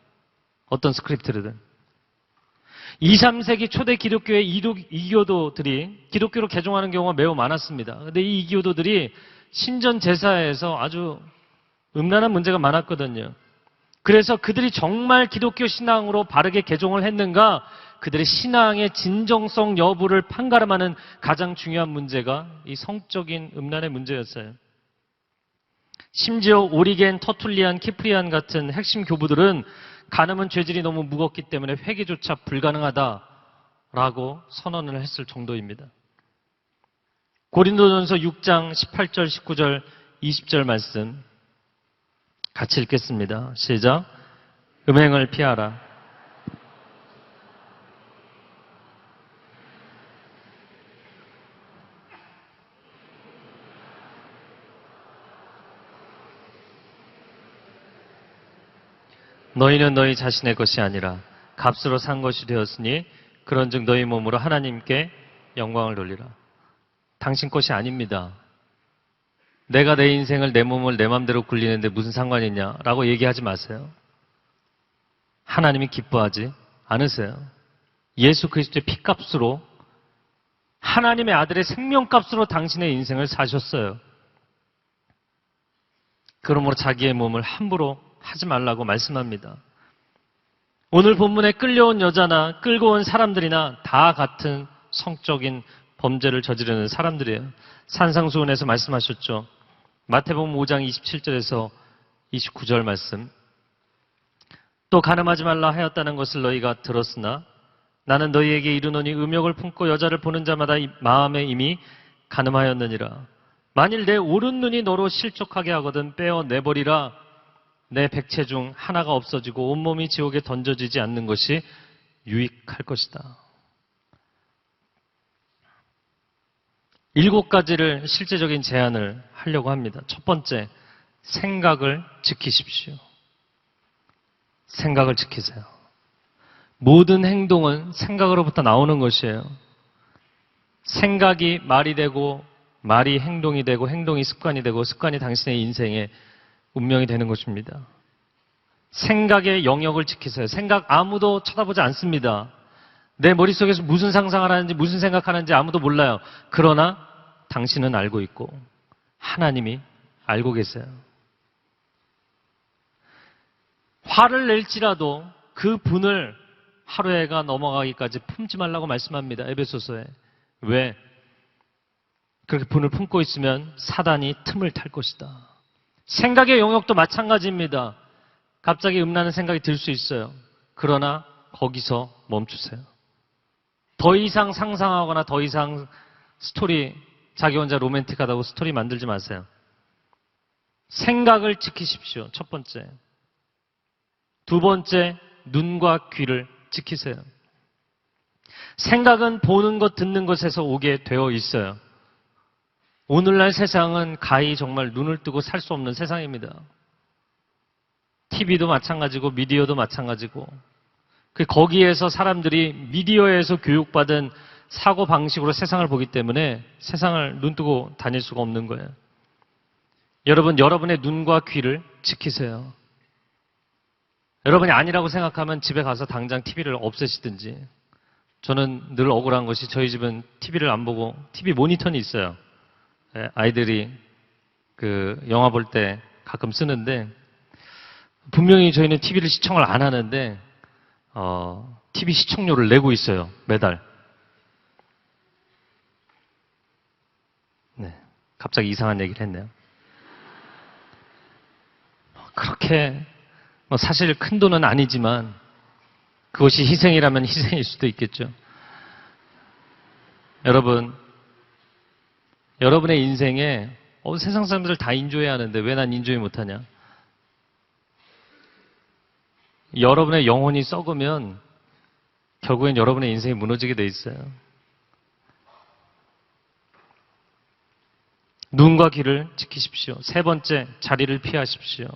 어떤 스크립트든. 2, 3세기 초대 기독교의 이교도들이 기독교로 개종하는 경우가 매우 많았습니다. 그런데 이 이교도들이 신전 제사에서 아주 음란한 문제가 많았거든요. 그래서 그들이 정말 기독교 신앙으로 바르게 개종을 했는가, 그들의 신앙의 진정성 여부를 판가름하는 가장 중요한 문제가 이 성적인 음란의 문제였어요. 심지어 오리겐, 터툴리안, 키프리안 같은 핵심 교부들은 간음은 죄질이 너무 무겁기 때문에 회개조차 불가능하다라고 선언을 했을 정도입니다. 고린도전서 6장 18절, 19절, 20절 말씀 같이 읽겠습니다. 시작. 음행을 피하라. 너희는 너희 자신의 것이 아니라 값으로 산 것이 되었으니 그런즉 너희 몸으로 하나님께 영광을 돌리라. 당신 것이 아닙니다. 내가 내 인생을, 내 몸을 내 맘대로 굴리는데 무슨 상관이 있냐라고 얘기하지 마세요. 하나님이 기뻐하지 않으세요. 예수 그리스도의 피값으로, 하나님의 아들의 생명값으로 당신의 인생을 사셨어요. 그러므로 자기의 몸을 함부로 하지 말라고 말씀합니다. 오늘 본문에 끌려온 여자나 끌고 온 사람들이나 다 같은 성적인 범죄를 저지르는 사람들이에요. 산상수훈에서 말씀하셨죠. 마태복음 5장 27절에서 29절 말씀. 또 간음하지 말라 하였다는 것을 너희가 들었으나 나는 너희에게 이르노니 음욕을 품고 여자를 보는 자마다 마음에 이미 간음하였느니라. 만일 내 오른 눈이 너로 실족하게 하거든 빼어 내버리라. 내 백체 중 하나가 없어지고 온몸이 지옥에 던져지지 않는 것이 유익할 것이다. 7가지를 실제적인 제안을 하려고 합니다. 첫 번째, 생각을 지키십시오. 생각을 지키세요. 모든 행동은 생각으로부터 나오는 것이에요. 생각이 말이 되고, 말이 행동이 되고, 행동이 습관이 되고, 습관이 당신의 인생의 운명이 되는 것입니다. 생각의 영역을 지키세요. 생각 아무도 쳐다보지 않습니다. 내 머릿속에서 무슨 상상을 하는지, 무슨 생각하는지 아무도 몰라요. 그러나 당신은 알고 있고 하나님이 알고 계세요. 화를 낼지라도 그 분을 하루해가 넘어가기까지 품지 말라고 말씀합니다. 에베소서에. 왜? 그렇게 분을 품고 있으면 사단이 틈을 탈 것이다. 생각의 영역도 마찬가지입니다. 갑자기 음란한 생각이 들 수 있어요. 그러나 거기서 멈추세요. 더 이상 상상하거나 더 이상 스토리, 자기 혼자 로맨틱하다고 스토리 만들지 마세요. 생각을 지키십시오. 첫 번째. 두 번째, 눈과 귀를 지키세요. 생각은 보는 것, 듣는 것에서 오게 되어 있어요. 오늘날 세상은 가히 정말 눈을 뜨고 살 수 없는 세상입니다. TV도 마찬가지고 미디어도 마찬가지고 거기에서 사람들이 미디어에서 교육받은 사고방식으로 세상을 보기 때문에 세상을 눈뜨고 다닐 수가 없는 거예요. 여러분, 여러분의 눈과 귀를 지키세요. 여러분이 아니라고 생각하면 집에 가서 당장 TV를 없애시든지. 저는 늘 억울한 것이 저희 집은 TV를 안 보고 TV 모니터는 있어요. 아이들이 영화 볼 때 가끔 쓰는데 분명히 저희는 TV를 시청을 안 하는데 TV 시청료를 내고 있어요. 매달. 네, 갑자기 이상한 얘기를 했네요. 그렇게 사실 큰 돈은 아니지만 그것이 희생이라면 희생일 수도 있겠죠. 여러분, 여러분의 인생에 세상 사람들 다 인조해야 하는데 왜 난 인조해 못하냐? 여러분의 영혼이 썩으면 결국엔 여러분의 인생이 무너지게 돼 있어요. 눈과 귀를 지키십시오. 세 번째, 자리를 피하십시오.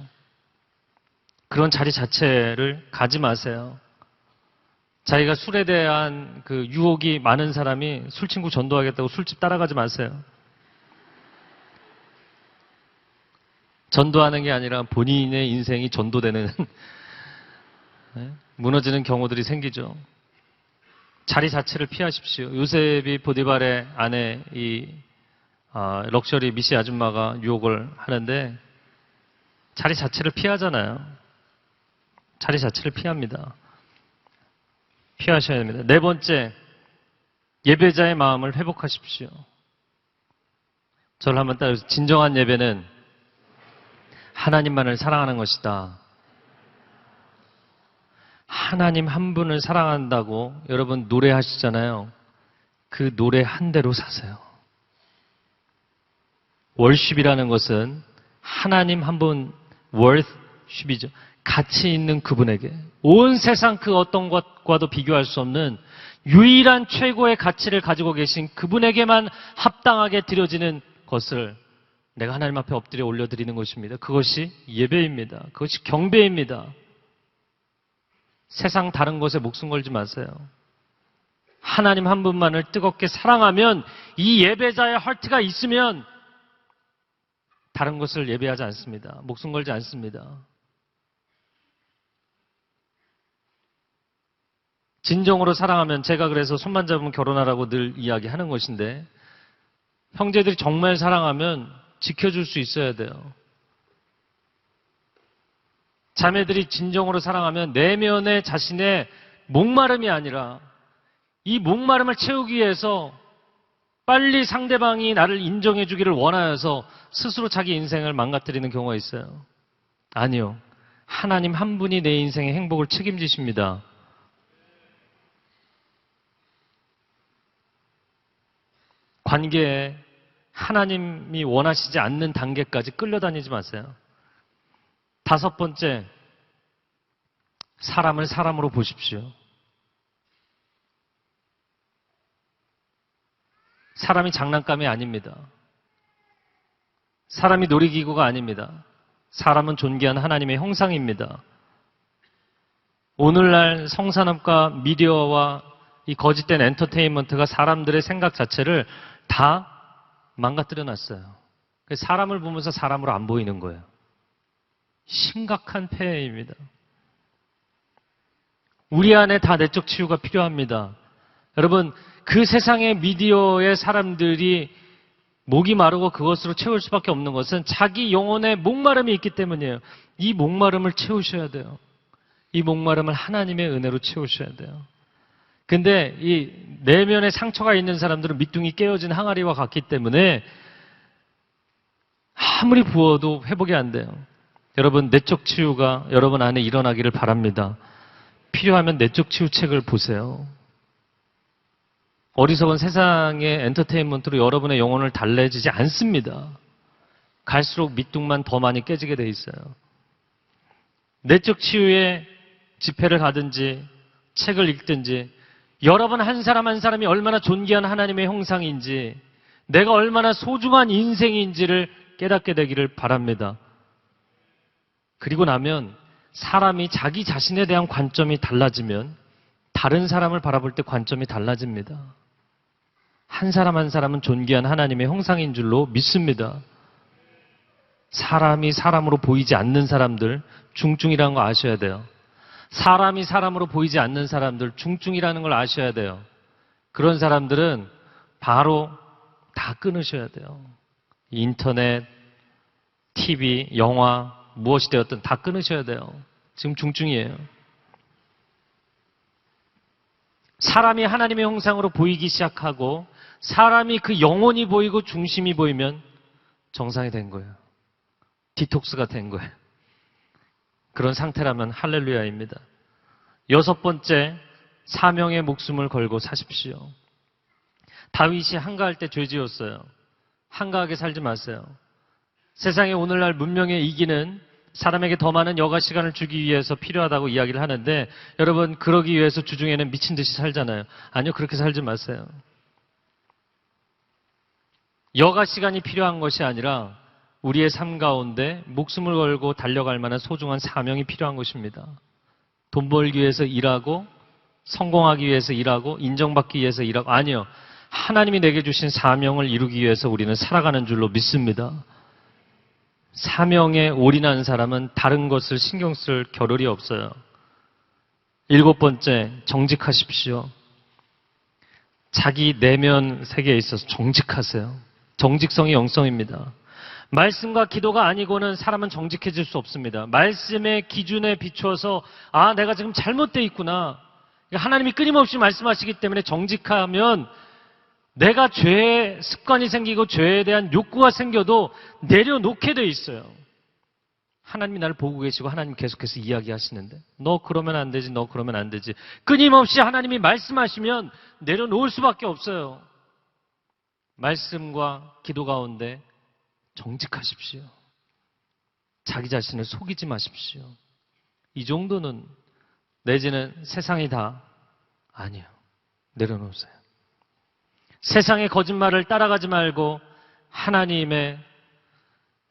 그런 자리 자체를 가지 마세요. 자기가 술에 대한 유혹이 많은 사람이 술친구 전도하겠다고 술집 따라가지 마세요. 전도하는 게 아니라 본인의 인생이 전도되는 무너지는 경우들이 생기죠. 자리 자체를 피하십시오. 요셉이 보디발의 아내 럭셔리 미시 아줌마가 유혹을 하는데 자리 자체를 피하잖아요. 자리 자체를 피합니다. 피하셔야 됩니다. 네 번째, 예배자의 마음을 회복하십시오. 저를 한번 따라서 진정한 예배는 하나님만을 사랑하는 것이다. 하나님 한 분을 사랑한다고 여러분 노래하시잖아요. 그 노래 한 대로 사세요. 월십이라는 것은 하나님 한 분 월십이죠. 가치 있는 그분에게 온 세상 그 어떤 것과도 비교할 수 없는 유일한 최고의 가치를 가지고 계신 그분에게만 합당하게 드려지는 것을 내가 하나님 앞에 엎드려 올려드리는 것입니다. 그것이 예배입니다. 그것이 경배입니다. 세상 다른 것에 목숨 걸지 마세요. 하나님 한 분만을 뜨겁게 사랑하면 이 예배자의 헐트가 있으면 다른 것을 예배하지 않습니다. 목숨 걸지 않습니다. 진정으로 사랑하면 제가 그래서 손만 잡으면 결혼하라고 늘 이야기하는 것인데 형제들이 정말 사랑하면 지켜줄 수 있어야 돼요. 자매들이 진정으로 사랑하면 내면의 자신의 목마름이 아니라 이 목마름을 채우기 위해서 빨리 상대방이 나를 인정해 주기를 원하여서 스스로 자기 인생을 망가뜨리는 경우가 있어요. 아니요. 하나님 한 분이 내 인생의 행복을 책임지십니다. 관계에 하나님이 원하시지 않는 단계까지 끌려다니지 마세요. 다섯 번째, 사람을 사람으로 보십시오. 사람이 장난감이 아닙니다. 사람이 놀이기구가 아닙니다. 사람은 존귀한 하나님의 형상입니다. 오늘날 성산업과 미디어와 이 거짓된 엔터테인먼트가 사람들의 생각 자체를 다 망가뜨려 놨어요. 사람을 보면서 사람으로 안 보이는 거예요. 심각한 폐해입니다. 우리 안에 다 내적 치유가 필요합니다. 여러분, 그 세상의 미디어의 사람들이 목이 마르고 그것으로 채울 수밖에 없는 것은 자기 영혼에 목마름이 있기 때문이에요. 이 목마름을 채우셔야 돼요. 이 목마름을 하나님의 은혜로 채우셔야 돼요. 근데 이 내면에 상처가 있는 사람들은 밑둥이 깨어진 항아리와 같기 때문에 아무리 부어도 회복이 안 돼요. 여러분, 내적 치유가 여러분 안에 일어나기를 바랍니다. 필요하면 내적 치유책을 보세요. 어리석은 세상의 엔터테인먼트로 여러분의 영혼을 달래지지 않습니다. 갈수록 밑둥만 더 많이 깨지게 돼 있어요. 내적 치유의 집회를 가든지 책을 읽든지 여러분 한 사람 한 사람이 얼마나 존귀한 하나님의 형상인지 내가 얼마나 소중한 인생인지를 깨닫게 되기를 바랍니다. 그리고 나면 사람이 자기 자신에 대한 관점이 달라지면 다른 사람을 바라볼 때 관점이 달라집니다. 한 사람 한 사람은 존귀한 하나님의 형상인 줄로 믿습니다. 사람이 사람으로 보이지 않는 사람들, 중증이라는 거 아셔야 돼요. 사람이 사람으로 보이지 않는 사람들, 중증이라는 걸 아셔야 돼요. 그런 사람들은 바로 다 끊으셔야 돼요. 인터넷, TV, 영화, 무엇이 되었든 다 끊으셔야 돼요. 지금 중증이에요. 사람이 하나님의 형상으로 보이기 시작하고 사람이 그 영혼이 보이고 중심이 보이면 정상이 된 거예요. 디톡스가 된 거예요. 그런 상태라면 할렐루야입니다. 6번째, 사명의 목숨을 걸고 사십시오. 다윗이 한가할 때 죄 지었어요. 한가하게 살지 마세요. 세상에 오늘날 문명에 이기는 사람에게 더 많은 여가 시간을 주기 위해서 필요하다고 이야기를 하는데 여러분 그러기 위해서 주중에는 미친 듯이 살잖아요. 아니요, 그렇게 살지 마세요. 여가 시간이 필요한 것이 아니라 우리의 삶 가운데 목숨을 걸고 달려갈 만한 소중한 사명이 필요한 것입니다. 돈 벌기 위해서 일하고 성공하기 위해서 일하고 인정받기 위해서 일하고 아니요. 하나님이 내게 주신 사명을 이루기 위해서 우리는 살아가는 줄로 믿습니다. 사명에 올인한 사람은 다른 것을 신경 쓸 겨를이 없어요. 7번째, 정직하십시오. 자기 내면 세계에 있어서 정직하세요. 정직성이 영성입니다. 말씀과 기도가 아니고는 사람은 정직해질 수 없습니다. 말씀의 기준에 비추어서 내가 지금 잘못되어 있구나. 하나님이 끊임없이 말씀하시기 때문에 정직하면 내가 죄의 습관이 생기고 죄에 대한 욕구가 생겨도 내려놓게 돼 있어요. 하나님이 나를 보고 계시고 하나님 계속해서 이야기하시는데 너 그러면 안 되지, 너 그러면 안 되지. 끊임없이 하나님이 말씀하시면 내려놓을 수밖에 없어요. 말씀과 기도 가운데 정직하십시오. 자기 자신을 속이지 마십시오. 이 정도는 내지는 세상이 다 아니에요. 내려놓으세요. 세상의 거짓말을 따라가지 말고 하나님의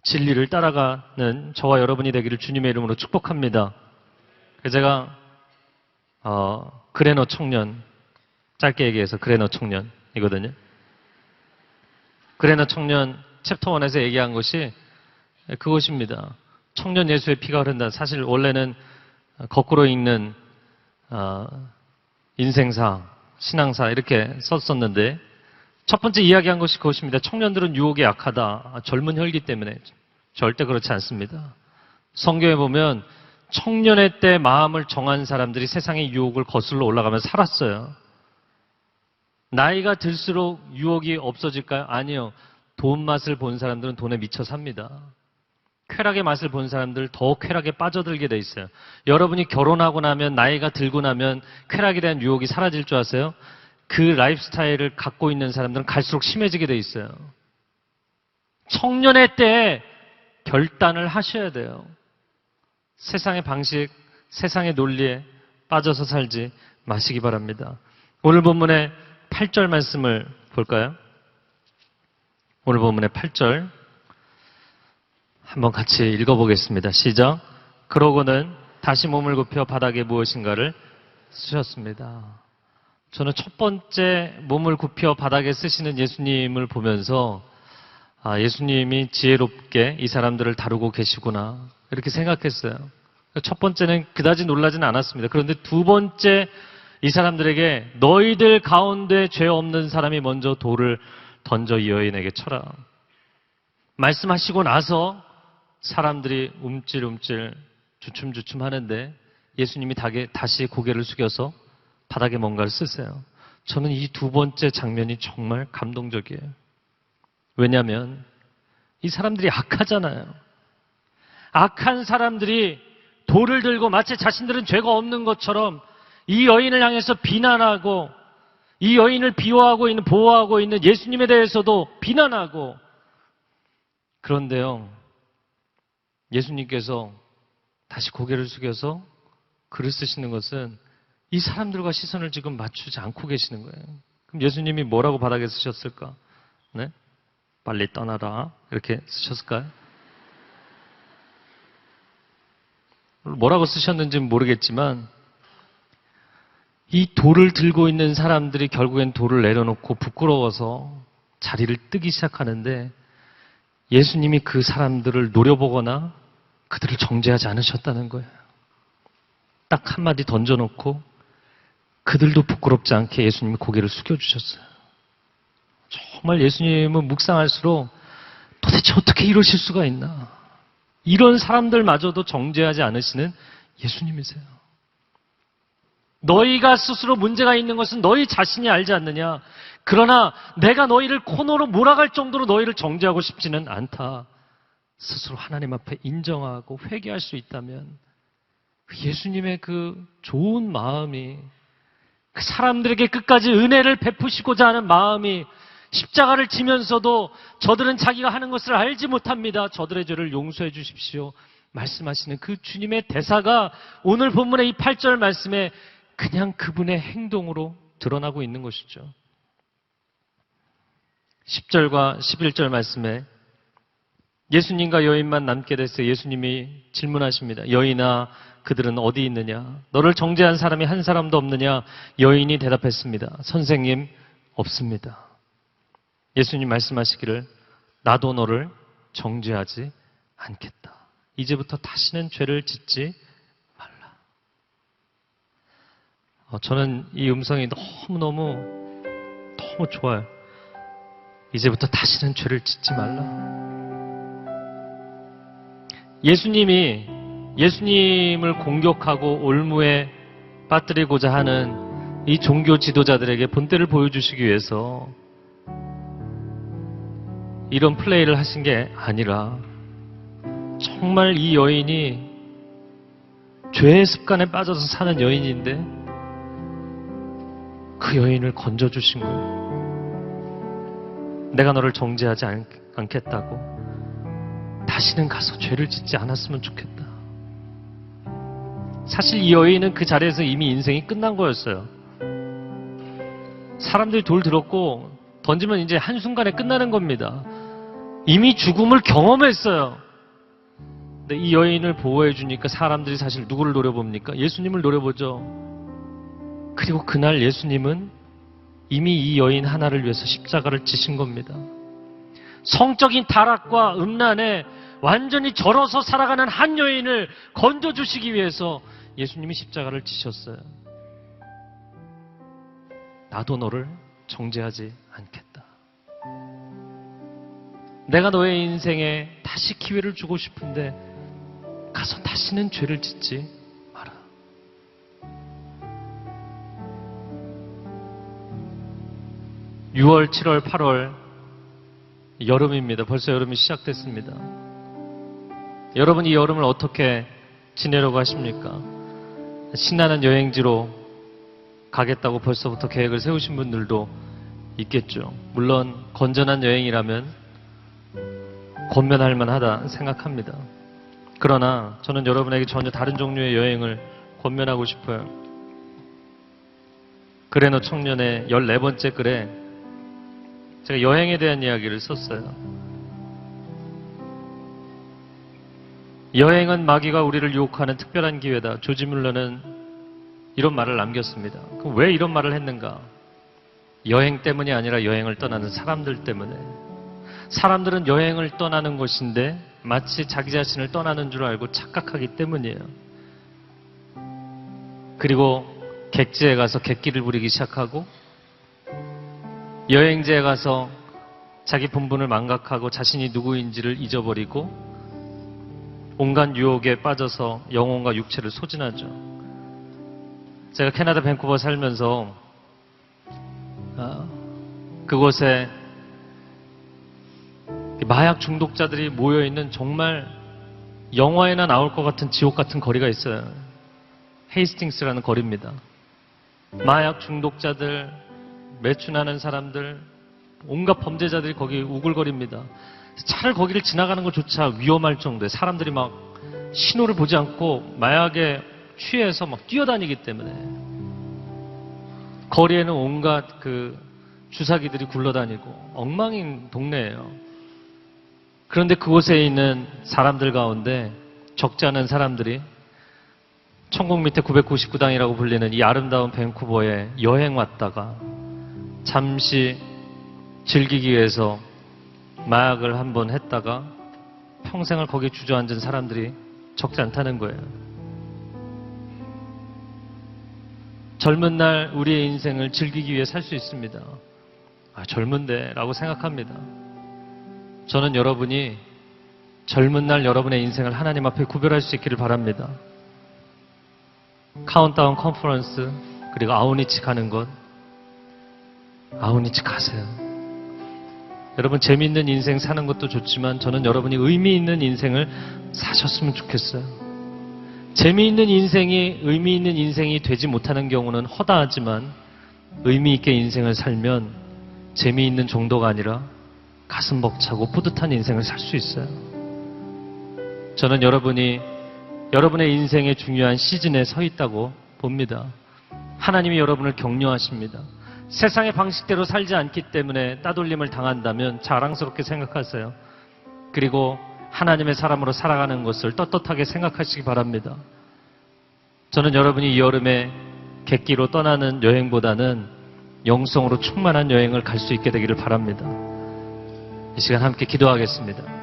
진리를 따라가는 저와 여러분이 되기를 주님의 이름으로 축복합니다. 제가 그레너 청년, 짧게 얘기해서 그레너 청년이거든요. 그레너 청년 챕터 1에서 얘기한 것이 그것입니다. 청년 예수의 피가 흐른다. 사실 원래는 거꾸로 읽는 인생사, 신앙사 이렇게 썼었는데 첫 번째 이야기한 것이 그것입니다. 청년들은 유혹에 약하다. 젊은 혈기 때문에. 절대 그렇지 않습니다. 성경에 보면 청년의 때 마음을 정한 사람들이 세상의 유혹을 거슬러 올라가면서 살았어요. 나이가 들수록 유혹이 없어질까요? 아니요. 돈 맛을 본 사람들은 돈에 미쳐 삽니다. 쾌락의 맛을 본 사람들 더 쾌락에 빠져들게 돼 있어요. 여러분이 결혼하고 나면 나이가 들고 나면 쾌락에 대한 유혹이 사라질 줄 아세요? 그 라이프 스타일을 갖고 있는 사람들은 갈수록 심해지게 돼 있어요. 청년의 때에 결단을 하셔야 돼요. 세상의 방식, 세상의 논리에 빠져서 살지 마시기 바랍니다. 오늘 본문의 8절 말씀을 볼까요? 오늘 본문의 8절 한번 같이 읽어보겠습니다. 시작. 그러고는 다시 몸을 굽혀 바닥에 무엇인가를 쓰셨습니다. 저는 첫 번째 몸을 굽혀 바닥에 쓰시는 예수님을 보면서 예수님이 지혜롭게 이 사람들을 다루고 계시구나 이렇게 생각했어요. 첫 번째는 그다지 놀라지는 않았습니다. 그런데 두 번째 이 사람들에게 너희들 가운데 죄 없는 사람이 먼저 돌을 던져 이 여인에게 쳐라. 말씀하시고 나서 사람들이 움찔움찔 주춤주춤 하는데 예수님이 다시 고개를 숙여서 바닥에 뭔가를 쓰세요. 저는 이 두 번째 장면이 정말 감동적이에요. 왜냐하면 이 사람들이 악하잖아요. 악한 사람들이 돌을 들고 마치 자신들은 죄가 없는 것처럼 이 여인을 향해서 비난하고 이 여인을 비호하고 있는 보호하고 있는 예수님에 대해서도 비난하고 그런데요. 예수님께서 다시 고개를 숙여서 글을 쓰시는 것은 이 사람들과 시선을 지금 맞추지 않고 계시는 거예요. 그럼 예수님이 뭐라고 바닥에 쓰셨을까? 네? 빨리 떠나라. 이렇게 쓰셨을까요? 뭐라고 쓰셨는지는 모르겠지만 이 돌을 들고 있는 사람들이 결국엔 돌을 내려놓고 부끄러워서 자리를 뜨기 시작하는데 예수님이 그 사람들을 노려보거나 그들을 정죄하지 않으셨다는 거예요. 딱 한마디 던져놓고 그들도 부끄럽지 않게 예수님이 고개를 숙여주셨어요. 정말 예수님은 묵상할수록 도대체 어떻게 이러실 수가 있나. 이런 사람들마저도 정죄하지 않으시는 예수님이세요. 너희가 스스로 문제가 있는 것은 너희 자신이 알지 않느냐. 그러나 내가 너희를 코너로 몰아갈 정도로 너희를 정죄하고 싶지는 않다. 스스로 하나님 앞에 인정하고 회개할 수 있다면 예수님의 그 좋은 마음이 그 사람들에게 끝까지 은혜를 베푸시고자 하는 마음이 십자가를 지면서도 저들은 자기가 하는 것을 알지 못합니다. 저들의 죄를 용서해 주십시오. 말씀하시는 그 주님의 대사가 오늘 본문의 이 8절 말씀에 그냥 그분의 행동으로 드러나고 있는 것이죠. 10절과 11절 말씀에 예수님과 여인만 남게 됐어요. 예수님이 질문하십니다. 여인아, 그들은 어디 있느냐? 너를 정죄한 사람이 한 사람도 없느냐? 여인이 대답했습니다. 선생님, 없습니다. 예수님 말씀하시기를 나도 너를 정죄하지 않겠다. 이제부터 다시는 죄를 짓지 말라. 저는 이 음성이 너무 좋아요. 이제부터 다시는 죄를 짓지 말라. 예수님을 공격하고 올무에 빠뜨리고자 하는 이 종교 지도자들에게 본때를 보여주시기 위해서 이런 플레이를 하신 게 아니라 정말 이 여인이 죄의 습관에 빠져서 사는 여인인데 그 여인을 건져주신 거예요. 내가 너를 정죄하지 않겠다고. 다시는 가서 죄를 짓지 않았으면 좋겠다. 사실 이 여인은 그 자리에서 이미 인생이 끝난 거였어요. 사람들이 돌 들었고 던지면 이제 한순간에 끝나는 겁니다. 이미 죽음을 경험했어요. 근데 이 여인을 보호해 주니까 사람들이 사실 누구를 노려봅니까? 예수님을 노려보죠. 그리고 그날 예수님은 이미 이 여인 하나를 위해서 십자가를 지신 겁니다. 성적인 타락과 음란에 완전히 절어서 살아가는 한 여인을 건져주시기 위해서 예수님이 십자가를 지셨어요. 나도 너를 정죄하지 않겠다. 내가 너의 인생에 다시 기회를 주고 싶은데 가서 다시는 죄를 짓지 마라. (6월) (7월) (8월) 여름입니다. 벌써 여름이 시작됐습니다. 여러분 이 여름을 어떻게 지내려고 하십니까? 신나는 여행지로 가겠다고 벌써부터 계획을 세우신 분들도 있겠죠. 물론 건전한 여행이라면 권면할 만하다 생각합니다. 그러나 저는 여러분에게 전혀 다른 종류의 여행을 권면하고 싶어요. 그레노 청년의 14번째 글에 제가 여행에 대한 이야기를 썼어요. 여행은 마귀가 우리를 유혹하는 특별한 기회다. 조지 뮬러는 이런 말을 남겼습니다. 그럼 왜 이런 말을 했는가? 여행 때문이 아니라 여행을 떠나는 사람들 때문에. 사람들은 여행을 떠나는 것인데 마치 자기 자신을 떠나는 줄 알고 착각하기 때문이에요. 그리고 객지에 가서 객기를 부리기 시작하고 여행지에 가서 자기 본분을 망각하고 자신이 누구인지를 잊어버리고 온갖 유혹에 빠져서 영혼과 육체를 소진하죠. 제가 캐나다 밴쿠버 살면서 그곳에 마약 중독자들이 모여있는 정말 영화에나 나올 것 같은 지옥 같은 거리가 있어요. 헤이스팅스라는 거리입니다. 마약 중독자들, 매춘하는 사람들, 온갖 범죄자들이 거기 우글거립니다. 차를 거기를 지나가는 것조차 위험할 정도에 사람들이 막 신호를 보지 않고 마약에 취해서 막 뛰어다니기 때문에 거리에는 온갖 주사기들이 굴러다니고 엉망인 동네예요. 그런데 그곳에 있는 사람들 가운데 적지 않은 사람들이 천국 밑에 999당이라고 불리는 이 아름다운 밴쿠버에 여행 왔다가 잠시 즐기기 위해서 마약을 한번 했다가 평생을 거기에 주저앉은 사람들이 적지 않다는 거예요. 젊은 날 우리의 인생을 즐기기 위해 살 수 있습니다. 젊은데 라고 생각합니다. 저는 여러분이 젊은 날 여러분의 인생을 하나님 앞에 구별할 수 있기를 바랍니다. 카운트다운 컨퍼런스 그리고 아우니치 가는 것, 아우니치 가세요. 여러분 재미있는 인생 사는 것도 좋지만 저는 여러분이 의미 있는 인생을 사셨으면 좋겠어요. 재미있는 인생이 의미 있는 인생이 되지 못하는 경우는 허다하지만 의미 있게 인생을 살면 재미있는 정도가 아니라 가슴 벅차고 뿌듯한 인생을 살 수 있어요. 저는 여러분이 여러분의 인생의 중요한 시즌에 서 있다고 봅니다. 하나님이 여러분을 격려하십니다. 세상의 방식대로 살지 않기 때문에 따돌림을 당한다면 자랑스럽게 생각하세요. 그리고 하나님의 사람으로 살아가는 것을 떳떳하게 생각하시기 바랍니다. 저는 여러분이 이 여름에 객기로 떠나는 여행보다는 영성으로 충만한 여행을 갈 수 있게 되기를 바랍니다. 이 시간 함께 기도하겠습니다.